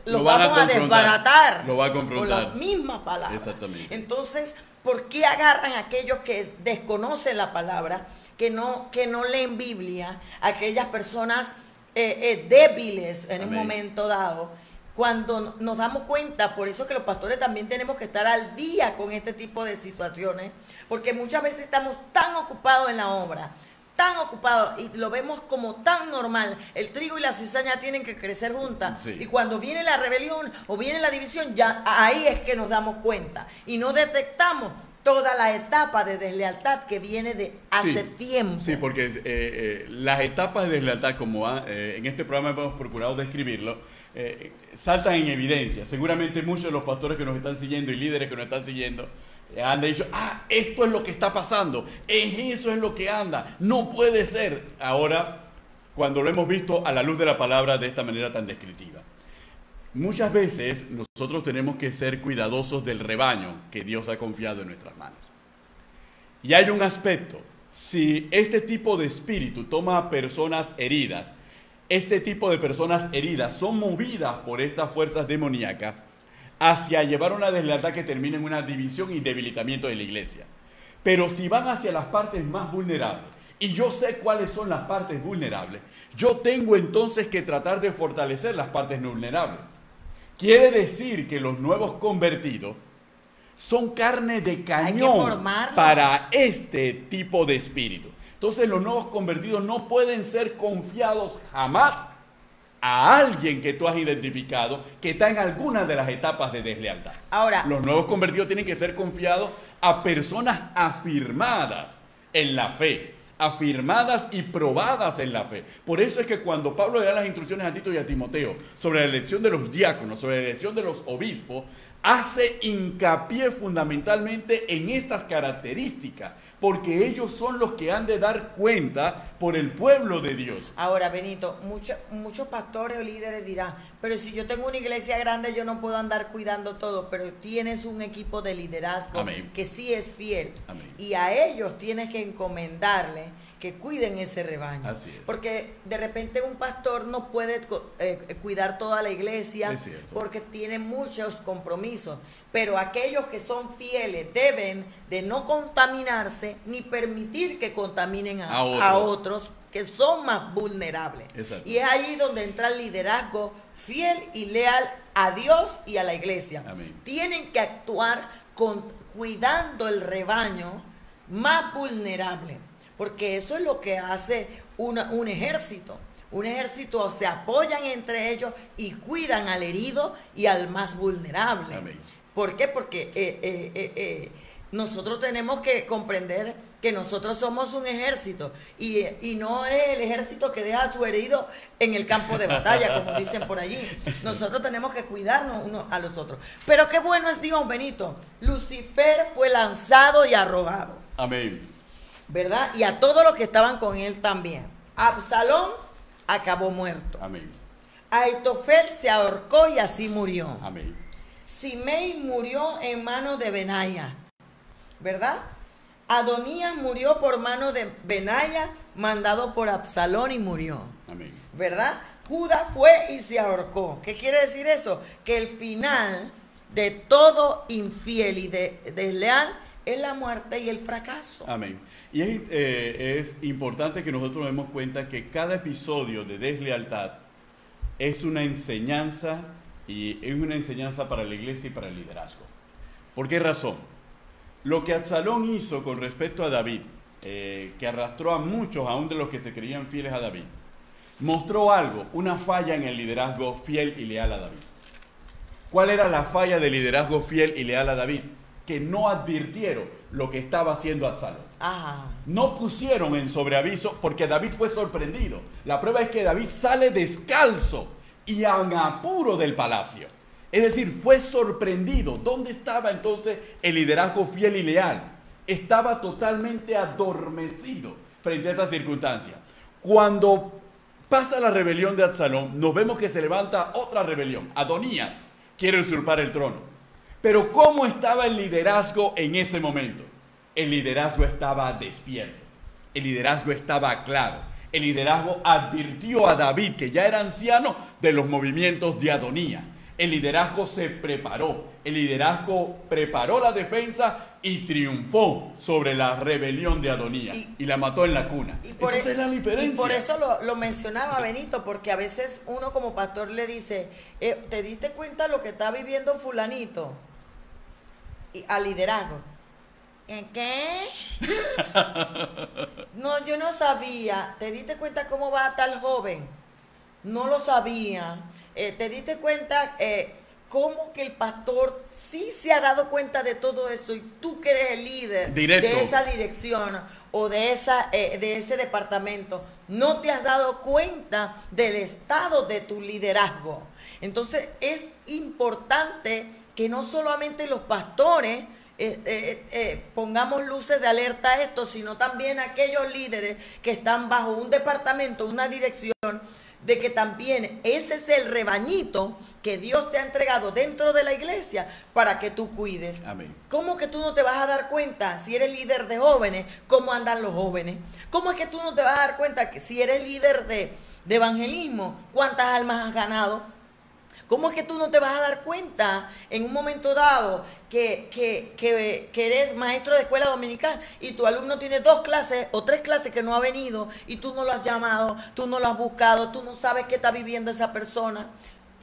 los van vamos a desbaratar. Lo va a con confrontar. las mismas palabras. Exactamente. Entonces, ¿por qué agarran a aquellos que desconocen la palabra, que no leen Biblia, aquellas personas débiles en Amén. un momento dado? Cuando nos damos cuenta, por eso que los pastores también tenemos que estar al día con este tipo de situaciones, porque muchas veces estamos tan ocupados en la obra, tan ocupados, y lo vemos como tan normal. El trigo y la cizaña tienen que crecer juntas, Sí. y cuando viene la rebelión o viene la división, ya ahí es que nos damos cuenta, y no detectamos toda la etapa de deslealtad que viene de hace tiempo. Sí, porque las etapas de deslealtad, como en este programa hemos procurado describirlo, saltan en evidencia. Seguramente muchos de los pastores que nos están siguiendo y líderes que nos están siguiendo han dicho, esto es lo que está pasando, eso es lo que anda, no puede ser. Ahora, cuando lo hemos visto a la luz de la palabra de esta manera tan descriptiva, muchas veces nosotros tenemos que ser cuidadosos del rebaño que Dios ha confiado en nuestras manos. Y hay un aspecto: si este tipo de espíritu toma a personas heridas, este tipo de personas heridas son movidas por estas fuerzas demoníacas hacia llevar una deslealtad que termine en una división y debilitamiento de la iglesia. Pero si van hacia las partes más vulnerables, y yo sé cuáles son las partes vulnerables, yo tengo entonces que tratar de fortalecer las partes no vulnerables. Quiere decir que los nuevos convertidos son carne de cañón para este tipo de espíritu. Entonces los nuevos convertidos no pueden ser confiados jamás a alguien que tú has identificado que está en alguna de las etapas de deslealtad. Ahora, los nuevos convertidos tienen que ser confiados a personas afirmadas en la fe, afirmadas y probadas en la fe. Por eso es que cuando Pablo le da las instrucciones a Tito y a Timoteo sobre la elección de los diáconos, sobre la elección de los obispos, hace hincapié fundamentalmente en estas características, porque ellos son los que han de dar cuenta por el pueblo de Dios. Ahora, Benito, muchos pastores o líderes dirán, pero si yo tengo una iglesia grande, yo no puedo andar cuidando todo, pero tienes un equipo de liderazgo Amén. que sí es fiel. Amén. Y a ellos tienes que encomendarle que cuiden ese rebaño. Así es. Porque de repente un pastor no puede cuidar toda la iglesia Es cierto. porque tiene muchos compromisos. Pero aquellos que son fieles deben de no contaminarse ni permitir que contaminen a otros que son más vulnerables. Exacto. Y es allí donde entra el liderazgo fiel y leal a Dios y a la iglesia. Amén. Tienen que actuar cuidando el rebaño más vulnerable, porque eso es lo que hace un ejército. Un ejército se apoyan entre ellos y cuidan al herido y al más vulnerable. Amén. ¿Por qué? Porque nosotros tenemos que comprender que nosotros somos un ejército y no es el ejército que deja a su herido en el campo de batalla, como dicen por allí. Nosotros tenemos que cuidarnos unos a los otros. Pero qué bueno es Dios, Benito. Lucifer fue lanzado y arrojado. Amén. ¿Verdad? Y a todos los que estaban con él también. Absalón acabó muerto. Amén. Aitofel se ahorcó y así murió. Amén. Simei murió en manos de Benaya, ¿verdad? Adonías murió por mano de Benaya, mandado por Absalón y murió. Amén. ¿Verdad? Judas fue y se ahorcó. ¿Qué quiere decir eso? Que el final de todo infiel y desleal es la muerte y el fracaso. Amén. Y es importante que nosotros nos demos cuenta que cada episodio de deslealtad es una enseñanza, y es una enseñanza para la iglesia y para el liderazgo. ¿Por qué razón? Lo que Absalón hizo con respecto a David, que arrastró a muchos, aún de los que se creían fieles a David, mostró algo, una falla en el liderazgo fiel y leal a David. ¿Cuál era la falla del liderazgo fiel y leal a David? Que no advirtieron lo que estaba haciendo Absalón. Ajá. No pusieron en sobreaviso porque David fue sorprendido. La prueba es que David sale descalzo y en apuro del palacio. Es decir, fue sorprendido. ¿Dónde estaba entonces el liderazgo fiel y leal? Estaba totalmente adormecido frente a esa circunstancia. Cuando pasa la rebelión de Absalón, nos vemos que se levanta otra rebelión. Adonías quiere usurpar el trono. Pero ¿cómo estaba el liderazgo en ese momento? El liderazgo estaba despierto. El liderazgo estaba claro. El liderazgo advirtió a David, que ya era anciano, de los movimientos de Adonías. El liderazgo se preparó. El liderazgo preparó la defensa y triunfó sobre la rebelión de Adonías. Y la mató en la cuna. Esa es la diferencia. Y por eso lo mencionaba Benito, porque a veces uno como pastor le dice, ¿te diste cuenta lo que está viviendo fulanito? Y al liderazgo. ¿En qué? No, yo no sabía. ¿Te diste cuenta cómo va tal joven? No lo sabía. ¿Te diste cuenta cómo que el pastor sí se ha dado cuenta de todo eso? Y tú que eres el líder de esa dirección o de ese departamento, no te has dado cuenta del estado de tu liderazgo. Entonces es importante que no solamente los pastores pongamos luces de alerta a esto, sino también aquellos líderes que están bajo un departamento, una dirección, de que también ese es el rebañito que Dios te ha entregado dentro de la iglesia para que tú cuides. Amén. ¿Cómo que tú no te vas a dar cuenta si eres líder de jóvenes, cómo andan los jóvenes? ¿Cómo es que tú no te vas a dar cuenta que si eres líder de evangelismo, cuántas almas has ganado? ¿Cómo es que tú no te vas a dar cuenta en un momento dado que eres maestro de escuela dominical y tu alumno tiene 2 clases o 3 clases que no ha venido y tú no lo has llamado, tú no lo has buscado, tú no sabes qué está viviendo esa persona?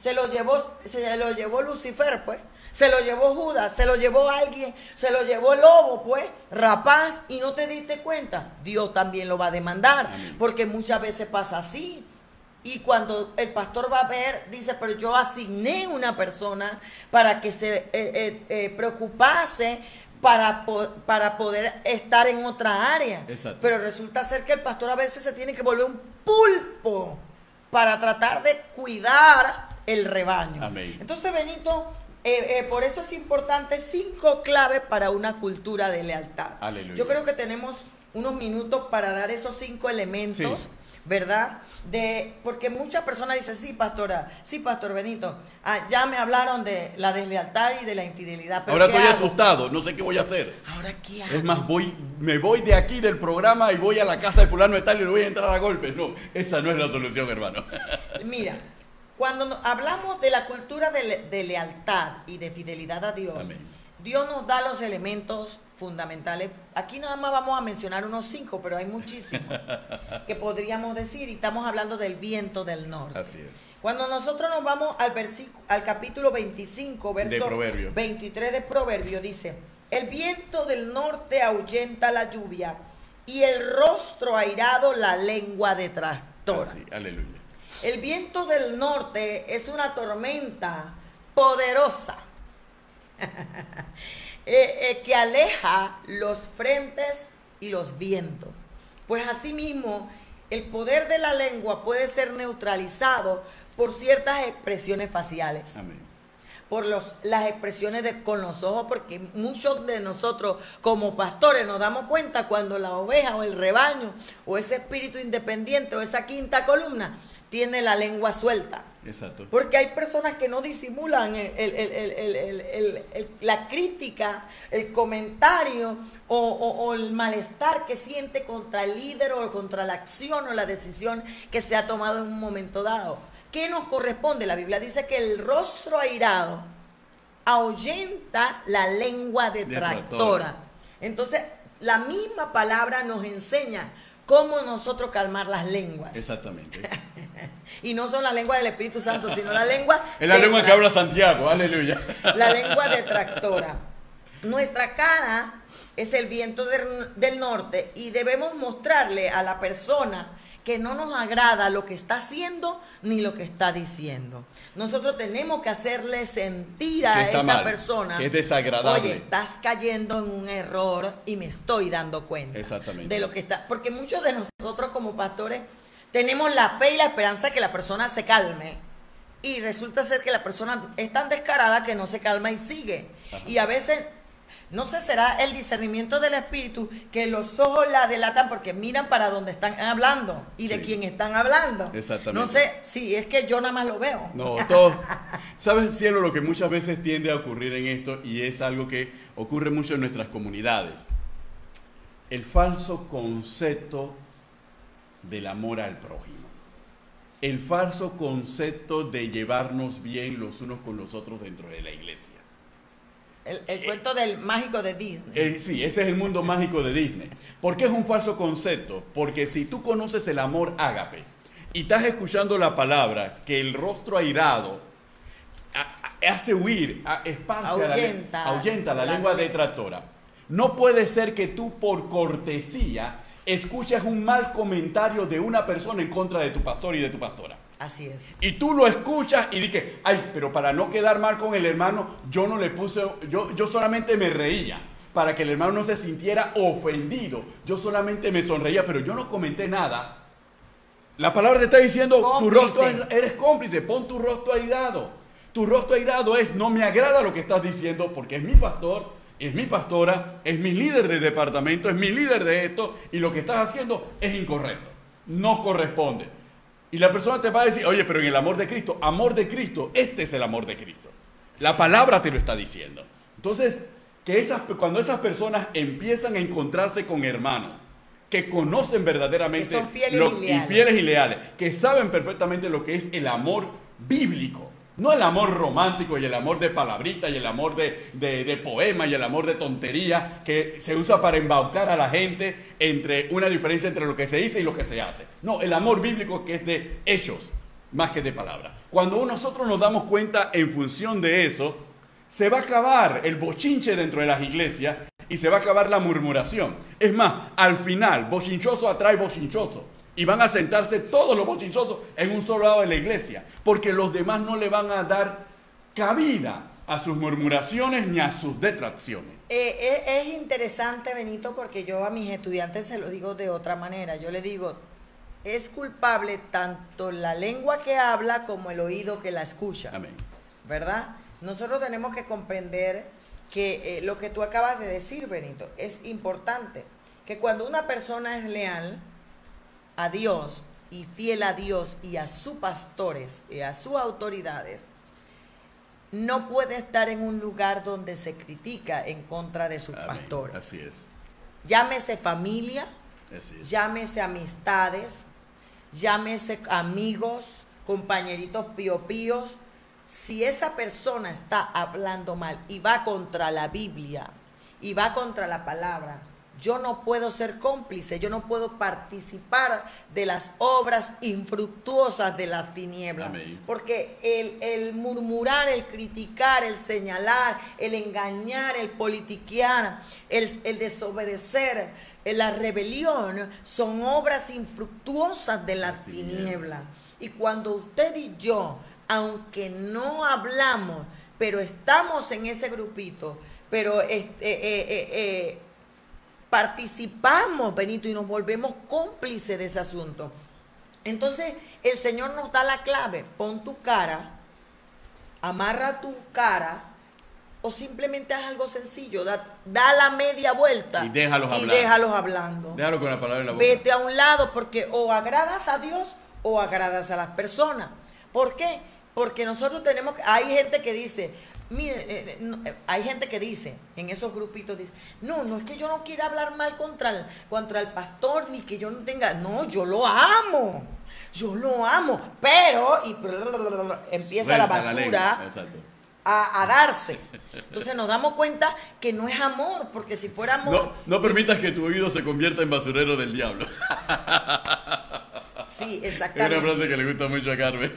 Se lo llevó Lucifer, pues. Se lo llevó Judas, se lo llevó alguien, se lo llevó el lobo, pues, rapaz, y no te diste cuenta. Dios también lo va a demandar, porque muchas veces pasa así. Y cuando el pastor va a ver, dice, pero yo asigné una persona para que se preocupase para poder estar en otra área. Exacto. Pero resulta ser que el pastor a veces se tiene que volver un pulpo para tratar de cuidar el rebaño. Amén. Entonces, Benito, por eso es importante 5 claves para una cultura de lealtad. Aleluya. Yo creo que tenemos unos minutos para dar esos 5 elementos. Sí. ¿Verdad? Porque muchas personas dicen, sí, pastora, sí, pastor Benito, ya me hablaron de la deslealtad y de la infidelidad. Pero Ahora ¿qué estoy hago? asustado, no sé qué voy a hacer. ¿Ahora qué hago? Es más, me voy de aquí del programa y voy a la casa de fulano de tal y le voy a entrar a golpes. No, esa no es la solución, hermano. Mira, cuando hablamos de la cultura de lealtad y de fidelidad a Dios, Amén. Dios nos da los elementos fundamentales. Aquí nada más vamos a mencionar unos 5, pero hay muchísimos que podríamos decir, y estamos hablando del viento del norte. Así es. Cuando nosotros nos vamos al capítulo 25, De verso Proverbio. 23 de Proverbio, dice, el viento del norte ahuyenta la lluvia y el rostro airado la lengua detractora. Así, aleluya. El viento del norte es una tormenta poderosa que aleja los frentes y los vientos. Pues asimismo, el poder de la lengua puede ser neutralizado por ciertas expresiones faciales. Amén. Por las expresiones con los ojos, porque muchos de nosotros como pastores nos damos cuenta cuando la oveja o el rebaño o ese espíritu independiente o esa quinta columna tiene la lengua suelta. Exacto. Porque hay personas que no disimulan la crítica, el comentario o el malestar que siente contra el líder o contra la acción o la decisión que se ha tomado en un momento dado. ¿Qué nos corresponde? La Biblia dice que el rostro airado ahuyenta la lengua detractora. Entonces, la misma palabra nos enseña cómo nosotros calmar las lenguas. Exactamente. Y no son la lengua del Espíritu Santo, sino la lengua... Es la lengua que habla Santiago, aleluya. La lengua detractora. Nuestra cara es el viento del norte y debemos mostrarle a la persona que no nos agrada lo que está haciendo ni lo que está diciendo. Nosotros tenemos que hacerle sentir a esa mal, persona que es desagradable. Oye, estás cayendo en un error y me estoy dando cuenta. Exactamente. De lo que está. Porque muchos de nosotros como pastores tenemos la fe y la esperanza de que la persona se calme. Y resulta ser que la persona es tan descarada que no se calma y sigue. Ajá. Y a veces, no sé, será el discernimiento del Espíritu que los ojos la delatan porque miran para donde están hablando y de quién están hablando. Exactamente. No sé si es que yo nada más lo veo. No, todo. ¿Sabes, cielo, lo que muchas veces tiende a ocurrir en esto y es algo que ocurre mucho en nuestras comunidades? El falso concepto del amor al prójimo. El falso concepto de llevarnos bien los unos con los otros dentro de la iglesia. El cuento del mágico de Disney. Sí, ese es el mundo mágico de Disney. ¿Por qué es un falso concepto? Porque si tú conoces el amor ágape y estás escuchando la palabra que el rostro airado hace huir, esparce, ahuyenta la lengua detractora, no puede ser que tú por cortesía escuches un mal comentario de una persona en contra de tu pastor y de tu pastora. Así es. Y tú lo escuchas y dices, ay, pero para no quedar mal con el hermano, yo no le puse, yo solamente me reía, para que el hermano no se sintiera ofendido. Yo solamente me sonreía, pero yo no comenté nada. La palabra te está diciendo, cómplice. Tu rostro, eres cómplice, pon tu rostro airado. Tu rostro airado es, no me agrada lo que estás diciendo, porque es mi pastor, es mi pastora, es mi líder de departamento, es mi líder de esto, y lo que estás haciendo es incorrecto, no corresponde. Y la persona te va a decir, oye, pero en el amor de Cristo, este es el amor de Cristo. La palabra te lo está diciendo. Entonces, cuando esas personas empiezan a encontrarse con hermanos que conocen verdaderamente, que son fieles y leales, que saben perfectamente lo que es el amor bíblico, no el amor romántico y el amor de palabrita y el amor de poema y el amor de tontería que se usa para embaucar a la gente entre una diferencia entre lo que se dice y lo que se hace. No, el amor bíblico que es de hechos más que de palabras. Cuando nosotros nos damos cuenta en función de eso, se va a acabar el bochinche dentro de las iglesias y se va a acabar la murmuración. Es más, al final, bochinchoso atrae bochinchoso. Y van a sentarse todos los bochinchosos en un solo lado de la iglesia, porque los demás no le van a dar cabida a sus murmuraciones ni a sus detracciones. Es interesante, Benito, porque yo a mis estudiantes se lo digo de otra manera. Yo le digo, es culpable tanto la lengua que habla como el oído que la escucha. Amén. ¿Verdad? Nosotros tenemos que comprender que lo que tú acabas de decir, Benito, es importante. Que cuando una persona es leal a Dios y fiel a Dios y a sus pastores y a sus autoridades, no puede estar en un lugar donde se critica en contra de sus Amén. pastores. Así es. Llámese familia, Así es. llámese amistades, llámese amigos, compañeritos píos. Si esa persona está hablando mal y va contra la Biblia y va contra la palabra, yo no puedo ser cómplice, yo no puedo participar de las obras infructuosas de las tinieblas. Amén. Porque el murmurar, el criticar, el señalar, el engañar, el politiquear, el desobedecer, la rebelión, son obras infructuosas de las tinieblas. Y cuando usted y yo, aunque no hablamos, pero estamos en ese grupito, pero participamos, Benito, y nos volvemos cómplices de ese asunto. Entonces, el Señor nos da la clave. Pon tu cara, amarra tu cara, o simplemente haz algo sencillo. Da la media vuelta Y déjalos hablar. déjalos hablando. Déjalo con la palabra en la boca. Vete a un lado, porque o agradas a Dios o agradas a las personas. ¿Por qué? Porque nosotros tenemos... Hay gente que dice... Mire, hay gente que dice, en esos grupitos, dice, no es que yo no quiera hablar mal contra el pastor, ni que yo no tenga, no, yo lo amo, pero, y empieza la basura a darse. Entonces nos damos cuenta que no es amor, porque si fuera amor... No permitas que tu oído se convierta en basurero del diablo. Sí, Es exactamente. una frase que le gusta mucho a Carmen.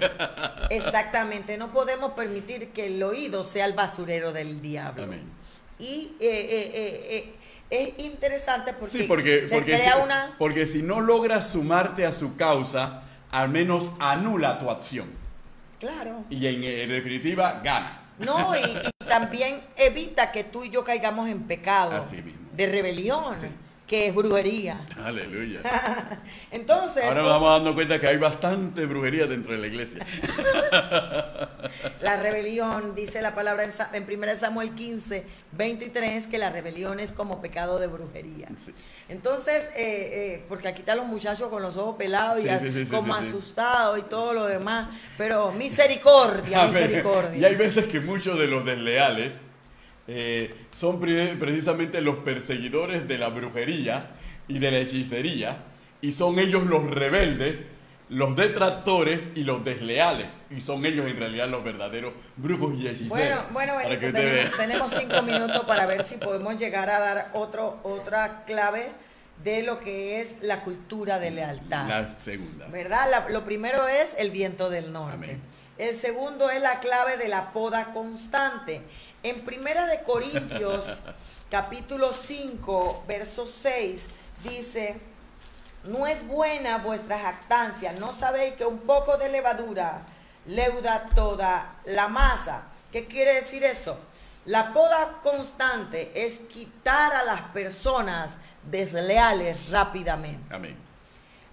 Exactamente, no podemos permitir que el oído sea el basurero del diablo. Amén. Y es interesante porque, Sí, porque crea una... porque si no logras sumarte a su causa, al menos anula tu acción. Claro. Y en definitiva, gana. No, y también evita que tú y yo caigamos en pecado. Así mismo. De rebelión, Sí. que es brujería. Aleluya. Entonces... Ahora nos vamos dando cuenta que hay bastante brujería dentro de la iglesia. La rebelión, dice la palabra en 1 Samuel 15, 23, que la rebelión es como pecado de brujería. Sí. Entonces, porque aquí están los muchachos con los ojos pelados y como sí. asustados y todo lo demás, pero misericordia, Amén. misericordia. Y hay veces que muchos de los desleales son precisamente los perseguidores de la brujería y de la hechicería, y son ellos los rebeldes, los detractores y los desleales, y son ellos en realidad los verdaderos brujos y hechiceros. Bueno, Para que Benito, usted vea. tenemos 5 minutos para ver si podemos llegar a dar otra clave de lo que es la cultura de lealtad. La segunda. ¿Verdad? Lo primero es el viento del norte. Amén. El segundo es la clave de la poda constante. En 1 Corintios, capítulo 5, verso 6, dice, no es buena vuestra jactancia, no sabéis que un poco de levadura leuda toda la masa. ¿Qué quiere decir eso? La poda constante es quitar a las personas desleales rápidamente. Amén.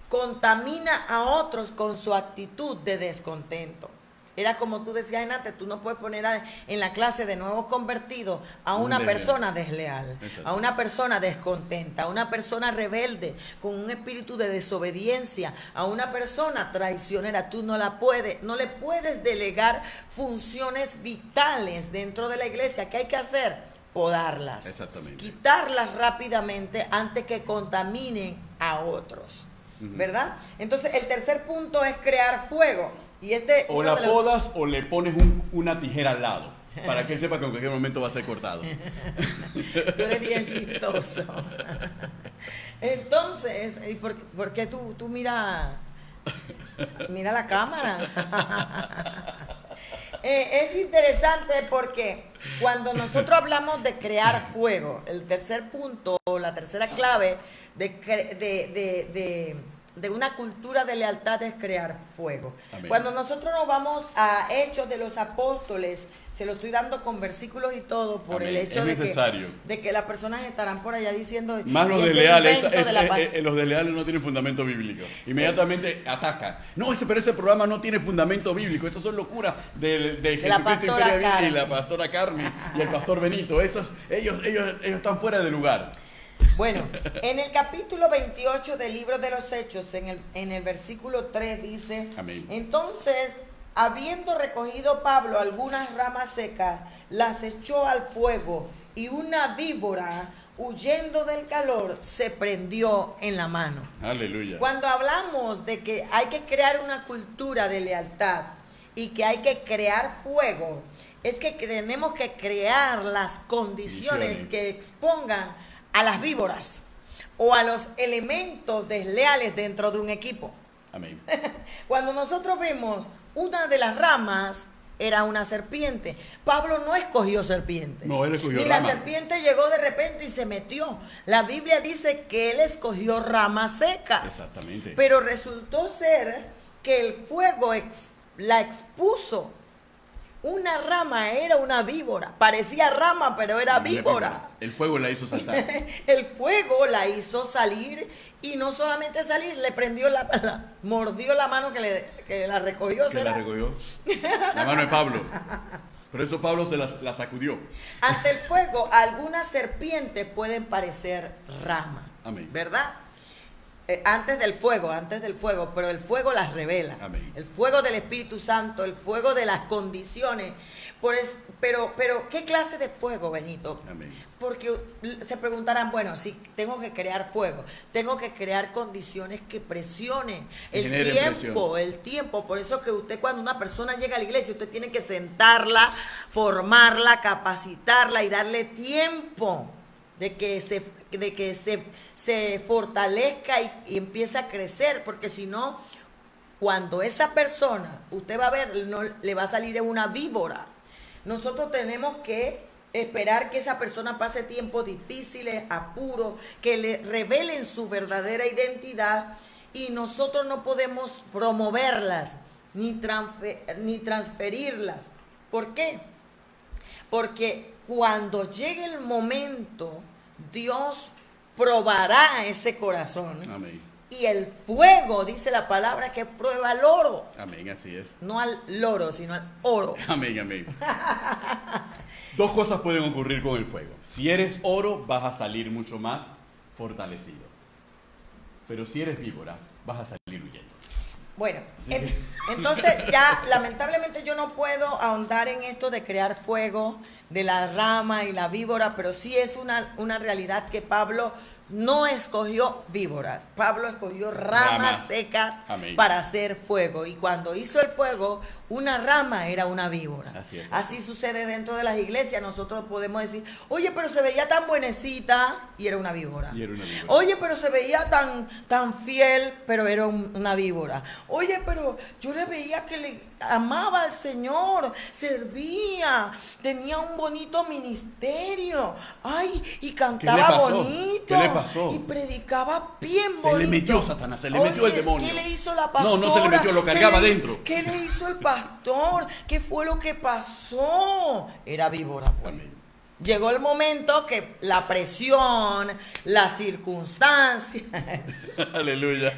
Contamina a otros con su actitud de descontento. Era como tú decías antes, tú no puedes poner en la clase de nuevos convertidos a una persona desleal, Exacto. a una persona descontenta, a una persona rebelde, con un espíritu de desobediencia, a una persona traicionera. Tú no le puedes delegar funciones vitales dentro de la iglesia. ¿Qué hay que hacer? Podarlas. Exactamente. Quitarlas rápidamente antes que contaminen a otros. ¿Verdad? Entonces, el tercer punto es crear fuego. Y O la podas o le pones una tijera al lado, para que él sepa que en cualquier momento va a ser cortado. Tú eres bien chistoso. Entonces, ¿por qué tú mira la cámara? Es interesante porque cuando nosotros hablamos de crear fuego, el tercer punto, la tercera clave de de una cultura de lealtad es crear fuego. Amén. Cuando nosotros nos vamos a Hechos de los Apóstoles, se lo estoy dando con versículos y todo por Amén. el hecho Es necesario. de que las personas estarán por allá diciendo... Más los "Y este desleales, invento de la paz". los desleales no tienen fundamento bíblico. Inmediatamente atacan. No, pero ese programa no tiene fundamento bíblico. Eso son locuras de la Jesucristo pastora Imperio Carmen. y la pastora Carmen y el pastor Benito. Ellos están fuera de lugar. Bueno, en el capítulo 28 del libro de los Hechos, en el versículo 3 dice, Amén. entonces, habiendo recogido Pablo algunas ramas secas, las echó al fuego y una víbora, huyendo del calor, se prendió en la mano. Aleluya. Cuando hablamos de que hay que crear una cultura de lealtad y que hay que crear fuego, es que tenemos que crear las condiciones que expongan a las víboras o a los elementos desleales dentro de un equipo. Amén. Cuando nosotros vemos una de las ramas era una serpiente. Pablo no escogió serpientes. No, él escogió y ramas. la serpiente llegó de repente y se metió. La Biblia dice que él escogió ramas secas. Exactamente. Pero resultó ser que el fuego la expuso. Una rama era una víbora. Parecía rama, pero era víbora. El fuego la hizo saltar. El fuego la hizo salir y no solamente salir, le prendió mordió la mano que la recogió. Que la recogió. La mano de Pablo. Por eso Pablo se la sacudió. Ante el fuego, algunas serpientes pueden parecer rama. Amén. ¿Verdad? Antes del fuego, pero el fuego las revela. Amén. El fuego del Espíritu Santo, el fuego de las condiciones. Pero, ¿qué clase de fuego, Benito? Amén. Porque se preguntarán, bueno, si tengo que crear fuego, tengo que crear condiciones que presionen el tiempo. Por eso que usted, cuando una persona llega a la iglesia, usted tiene que sentarla, formarla, capacitarla y darle tiempo de que se fortalezca y empiece a crecer, porque si no, cuando esa persona, usted va a ver, no, le va a salir una víbora. Nosotros tenemos que esperar que esa persona pase tiempos difíciles, apuros, que le revelen su verdadera identidad, y nosotros no podemos promoverlas ni transferirlas. ¿Por qué? Porque cuando llegue el momento, Dios probará ese corazón. Amén. Y el fuego, dice la palabra, que prueba al oro. Amén, así es. No al loro, sino al oro. Amén, amén. Dos cosas pueden ocurrir con el fuego. Si eres oro, vas a salir mucho más fortalecido. Pero si eres víbora, vas a salir huyendo. Bueno, entonces ya lamentablemente yo no puedo ahondar en esto de crear fuego de la rama y la víbora, pero sí es una realidad que Pablo no escogió víboras. Pablo escogió ramas secas. Amén. Para hacer fuego. Y cuando hizo el fuego, una rama era una víbora. Así es. Así sucede dentro de las iglesias. Nosotros podemos decir, oye, pero se veía tan buenecita, y era una víbora. Oye, pero se veía tan fiel, pero era una víbora. Oye, pero yo le veía que le amaba al Señor, servía, tenía un bonito ministerio. Ay, y cantaba bonito. ¿Qué le pasó? Y predicaba bien bonito. Se le metió Satanás, se le metió el demonio. ¿Qué le hizo la pastora? No se le metió, lo cargaba dentro. ¿Qué le hizo el pastor? ¿Qué fue lo que pasó? Era víbora, pues. Amén. Llegó el momento que la presión, las circunstancias, Aleluya.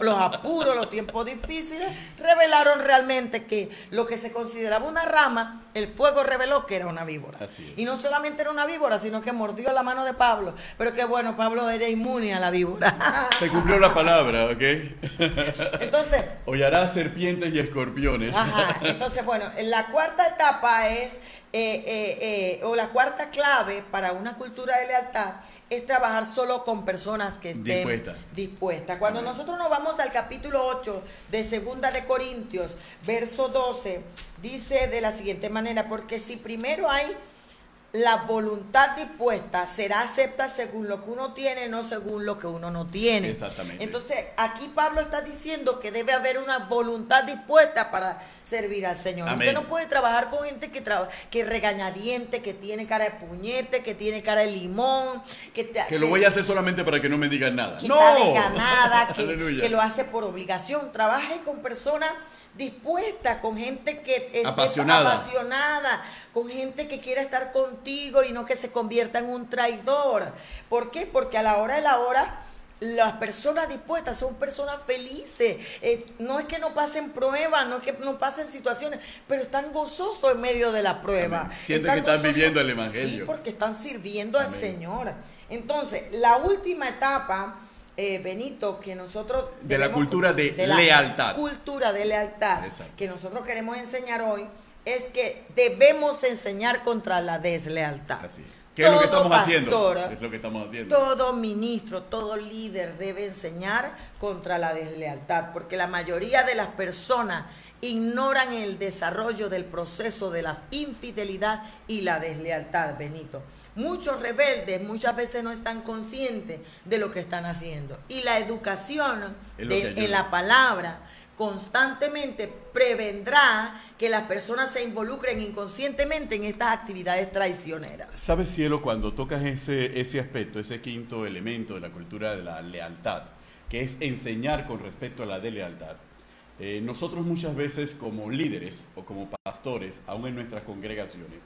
los apuros, los tiempos difíciles, revelaron realmente que lo que se consideraba una rama, el fuego reveló que era una víbora. Así es. Y no solamente era una víbora, sino que mordió la mano de Pablo. Pero que bueno, Pablo era inmune a la víbora. Se cumplió la palabra, ¿ok? Entonces, hollará serpientes y escorpiones. ajá, entonces bueno, la cuarta etapa es, o la cuarta clave para una cultura de lealtad es trabajar solo con personas que estén dispuestas. Cuando Amén. nosotros nos vamos al capítulo 8 de Segunda de Corintios, verso 12, dice de la siguiente manera, porque si primero hay la voluntad dispuesta será acepta según lo que uno tiene, no según lo que uno no tiene. Exactamente. Entonces, aquí Pablo está diciendo que debe haber una voluntad dispuesta para servir al Señor. Amén. Usted no puede trabajar con gente que regañadiente, que tiene cara de puñete, que tiene cara de limón, que lo voy a hacer solamente para que no me digan nada. Que ¡No! está desganada, Aleluya. que lo hace por obligación. Trabaje con personas dispuestas, con gente que es apasionada, con gente que quiera estar contigo y no que se convierta en un traidor. ¿Por qué? Porque a la hora de la hora, las personas dispuestas son personas felices. No es que no pasen pruebas, no es que no pasen situaciones, pero están gozosos en medio de la prueba. Sienten que están viviendo el Evangelio. Sí, porque están sirviendo Amén. al Señor. Entonces, la última etapa, Benito, que nosotros de la cultura de lealtad. Cultura de lealtad. Exacto. Que nosotros queremos enseñar hoy es que debemos enseñar contra la deslealtad. Así. ¿Qué es lo que estamos pastor, haciendo? Es lo que estamos haciendo. Todo ministro, todo líder debe enseñar contra la deslealtad, porque la mayoría de las personas ignoran el desarrollo del proceso de la infidelidad y la deslealtad, Benito. Muchos rebeldes muchas veces no están conscientes de lo que están haciendo. Y la educación en la palabra constantemente prevendrá que las personas se involucren inconscientemente en estas actividades traicioneras. ¿Sabes, cielo, cuando tocas ese aspecto, ese quinto elemento de la cultura de la lealtad, que es enseñar con respecto a la deslealtad? Nosotros muchas veces como líderes o como pastores, aún en nuestras congregaciones,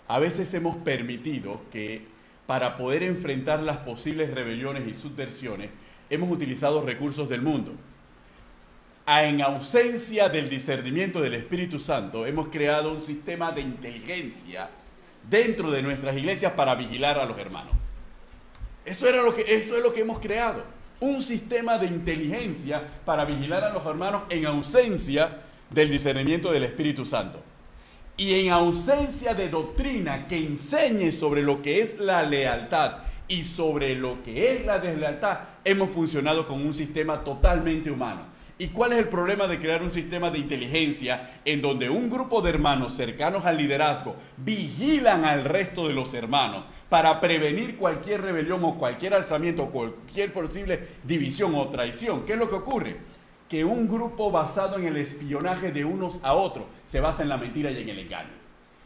a veces hemos permitido que para poder enfrentar las posibles rebeliones y subversiones, hemos utilizado recursos del mundo. En ausencia del discernimiento del Espíritu Santo, hemos creado un sistema de inteligencia dentro de nuestras iglesias para vigilar a los hermanos. Eso es lo que hemos creado. Un sistema de inteligencia para vigilar a los hermanos en ausencia del discernimiento del Espíritu Santo. Y en ausencia de doctrina que enseñe sobre lo que es la lealtad y sobre lo que es la deslealtad, hemos funcionado con un sistema totalmente humano. ¿Y cuál es el problema de crear un sistema de inteligencia en donde un grupo de hermanos cercanos al liderazgo vigilan al resto de los hermanos para prevenir cualquier rebelión o cualquier alzamiento o cualquier posible división o traición? ¿Qué es lo que ocurre? Que un grupo basado en el espionaje de unos a otros se basa en la mentira y en el engaño.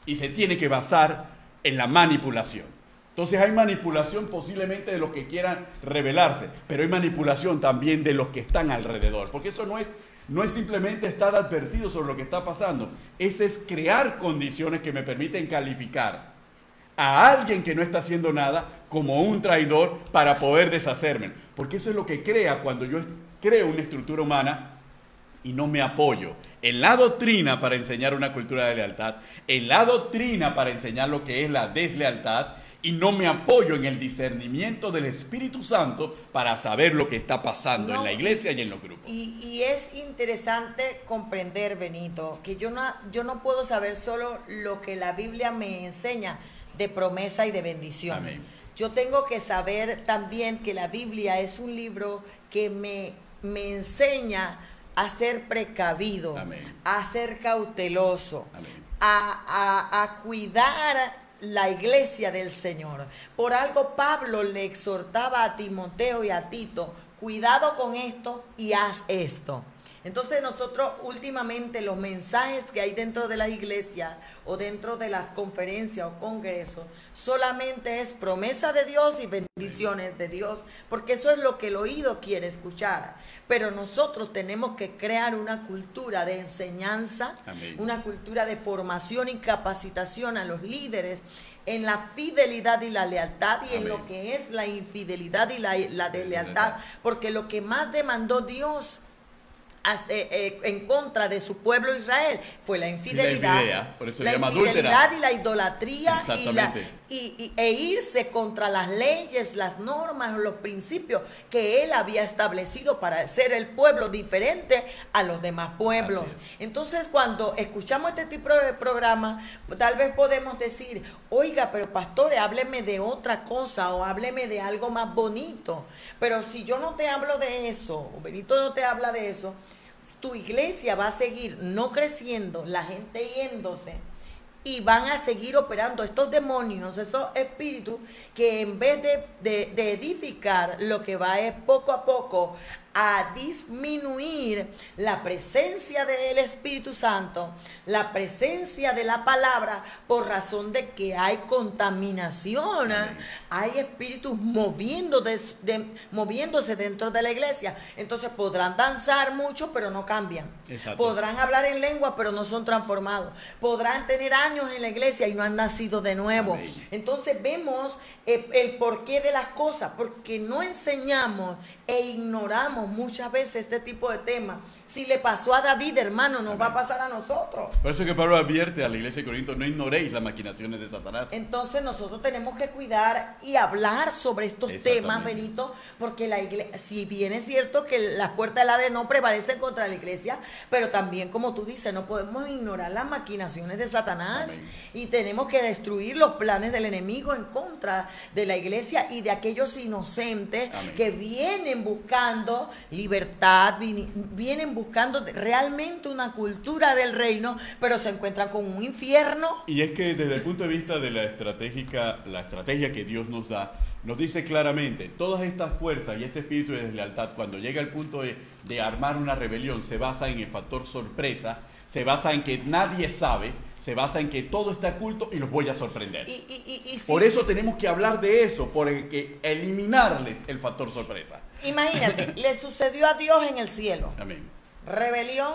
Y se tiene que basar en la manipulación. Entonces hay manipulación posiblemente de los que quieran rebelarse, pero hay manipulación también de los que están alrededor. Porque eso no es simplemente estar advertido sobre lo que está pasando. Ese es crear condiciones que me permiten calificar a alguien que no está haciendo nada como un traidor para poder deshacerme. Porque eso es lo que crea cuando yo creo una estructura humana y no me apoyo en la doctrina para enseñar una cultura de lealtad, en la doctrina para enseñar lo que es la deslealtad, y no me apoyo en el discernimiento del Espíritu Santo para saber lo que está pasando en la iglesia y en los grupos. Y es interesante comprender, Benito, que yo no puedo saber solo lo que la Biblia me enseña de promesa y de bendición. Amén. Yo tengo que saber también que la Biblia es un libro que me enseña a ser precavido, Amén, a ser cauteloso, amén, a cuidar la iglesia del Señor. Por algo Pablo le exhortaba a Timoteo y a Tito: cuidado con esto y haz esto. Entonces nosotros últimamente los mensajes que hay dentro de las iglesias o dentro de las conferencias o congresos solamente es promesa de Dios y bendiciones de Dios, porque eso es lo que el oído quiere escuchar. Pero nosotros tenemos que crear una cultura de enseñanza, amén, una cultura de formación y capacitación a los líderes en la fidelidad y la lealtad y amén, en lo que es la infidelidad y la deslealtad, porque lo que más demandó Dios en contra de su pueblo Israel fue la infidelidad, por eso la se llama infidelidad adúltera, y la idolatría exactamente, e irse contra las leyes, las normas, los principios que él había establecido para ser el pueblo diferente a los demás pueblos. Entonces, cuando escuchamos este tipo de programas, tal vez podemos decir: oiga, pero pastores, hábleme de otra cosa o hábleme de algo más bonito. Pero si yo no te hablo de eso, o Benito no te habla de eso, tu iglesia va a seguir no creciendo, la gente yéndose, y van a seguir operando estos demonios, estos espíritus que en vez de edificar, lo que va es poco a poco a disminuir la presencia del Espíritu Santo, la presencia de la palabra, por razón de que hay contaminación. Hay espíritus moviéndose dentro de la iglesia. Entonces podrán danzar mucho, pero no cambian. Exacto. Podrán hablar en lengua, pero no son transformados. Podrán tener años en la iglesia y no han nacido de nuevo. Amén. Entonces vemos el porqué de las cosas, porque no enseñamos e ignoramos muchas veces este tipo de temas. Si le pasó a David, hermano, nos va a pasar a nosotros. Por eso que Pablo advierte a la iglesia de Corinto: no ignoréis las maquinaciones de Satanás. Entonces nosotros tenemos que cuidar y hablar sobre estos temas, Benito, porque la iglesia, si bien es cierto que las puertas del Hades no prevalecen contra la iglesia, pero también, como tú dices, no podemos ignorar las maquinaciones de Satanás. Amén. Y tenemos que destruir los planes del enemigo en contra de la iglesia y de aquellos inocentes. Amén. Que vienen buscando libertad, vienen buscando realmente una cultura del reino, pero se encuentran con un infierno. Y es que desde el punto de vista de la estrategia que Dios nos da, nos dice claramente: todas estas fuerzas y este espíritu de deslealtad, cuando llega al punto de armar una rebelión, se basa en el factor sorpresa, se basa en que nadie sabe, se basa en que todo está oculto y los voy a sorprender. Por eso tenemos que hablar de eso, por eliminarles el factor sorpresa. Imagínate, le sucedió a Dios en el cielo. Amén. Rebelión,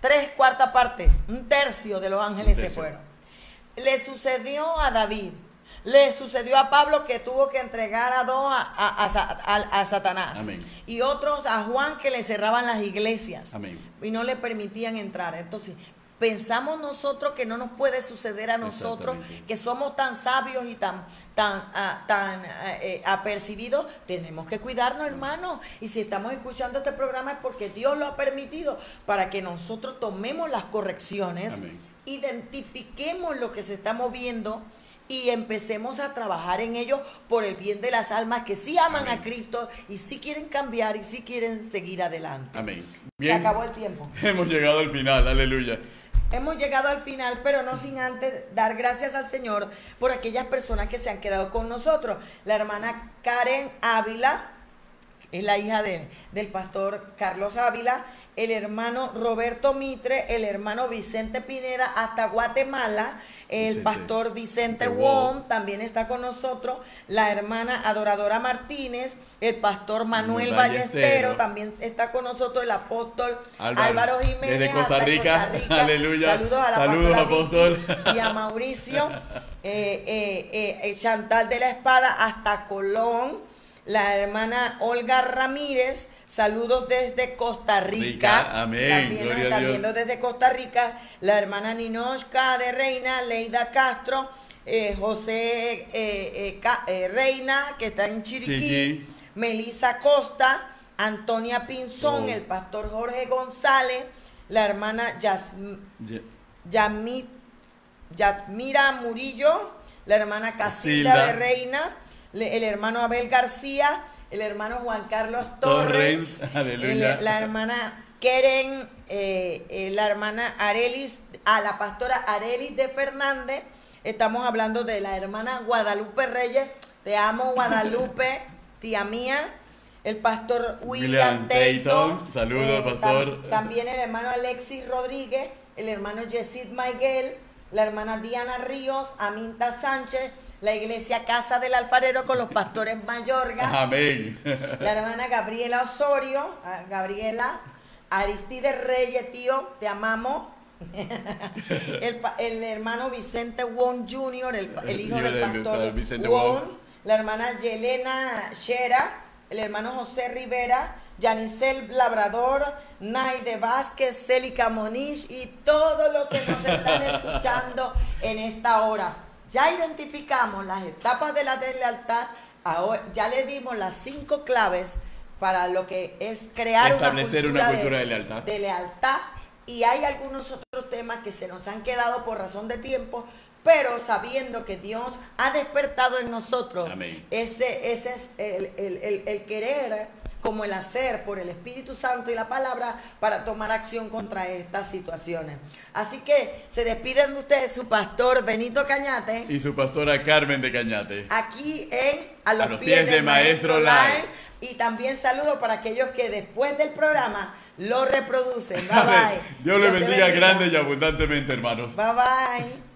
3/4 parte, 1/3 de los ángeles se fueron. Le sucedió a David, le sucedió a Pablo, que tuvo que entregar a 2 a Satanás. Amén. Y otros a Juan, que le cerraban las iglesias. Amén. Y no le permitían entrar. Entonces, pensamos nosotros que no nos puede suceder a nosotros, que somos tan sabios y tan apercibidos. Tenemos que cuidarnos, hermanos. Y si estamos escuchando este programa es porque Dios lo ha permitido, para que nosotros tomemos las correcciones. Amén. Identifiquemos lo que se está moviendo y empecemos a trabajar en ello por el bien de las almas que sí aman Amén. A Cristo y sí quieren cambiar y sí quieren seguir adelante. Amén. Bien. Se acabó el tiempo. Hemos llegado al final, aleluya. Hemos llegado al final, pero no sin antes dar gracias al Señor por aquellas personas que se han quedado con nosotros. La hermana Karen Ávila es la hija del pastor Carlos Ávila, el hermano Roberto Mitre, el hermano Vicente Pineda hasta Guatemala, el pastor Vicente Wong también está con nosotros, la hermana Adoradora Martínez, el pastor Manuel Ballestero también está con nosotros, el apóstol Álvaro Jiménez desde Costa Rica. Aleluya. Saludos a la apóstol y a Mauricio, Chantal de la Espada hasta Colón, la hermana Olga Ramírez, saludos desde Costa Rica. Amén. También nos está viendo desde Costa Rica. La hermana Ninochka de Reina, Leida Castro, José Reina, que está en Chiriquí, Melissa Costa, Antonia Pinzón, el pastor Jorge González, la hermana Yasmira Murillo, la hermana Casilda de Reina, el hermano Abel García, el hermano Juan Carlos Torres, la hermana Keren, la hermana Arelis, la pastora Arelis de Fernández. Estamos hablando de la hermana Guadalupe Reyes. Te amo, Guadalupe, tía mía. El pastor William Tayton. Saludos, pastor. También el hermano Alexis Rodríguez, el hermano Yesid Maiguel, la hermana Diana Ríos, Aminta Sánchez, la iglesia Casa del Alfarero con los pastores Mayorga. Amén. La hermana Gabriela Osorio, Gabriela, Aristides Reyes, tío, te amamos. El hermano Vicente Wong Jr., el hijo del pastor Wong. La hermana Yelena Shera, el hermano José Rivera, Yanicel Labrador, Naide Vázquez, Célica Moniz y todo lo que nos están escuchando en esta hora. Ya identificamos las etapas de la deslealtad, ahora ya le dimos las 5 claves para lo que es crear una cultura de lealtad. Y hay algunos otros temas que se nos han quedado por razón de tiempo, pero sabiendo que Dios ha despertado en nosotros ese es el querer como el hacer por el Espíritu Santo y la palabra para tomar acción contra estas situaciones. Así que se despiden de ustedes su pastor Benito Cañate y su pastora Carmen de Cañate. Aquí en A los pies de Maestro Live. Y también saludo para aquellos que después del programa lo reproducen. Bye bye. Dios les bendiga grande y abundantemente, hermanos. Bye bye.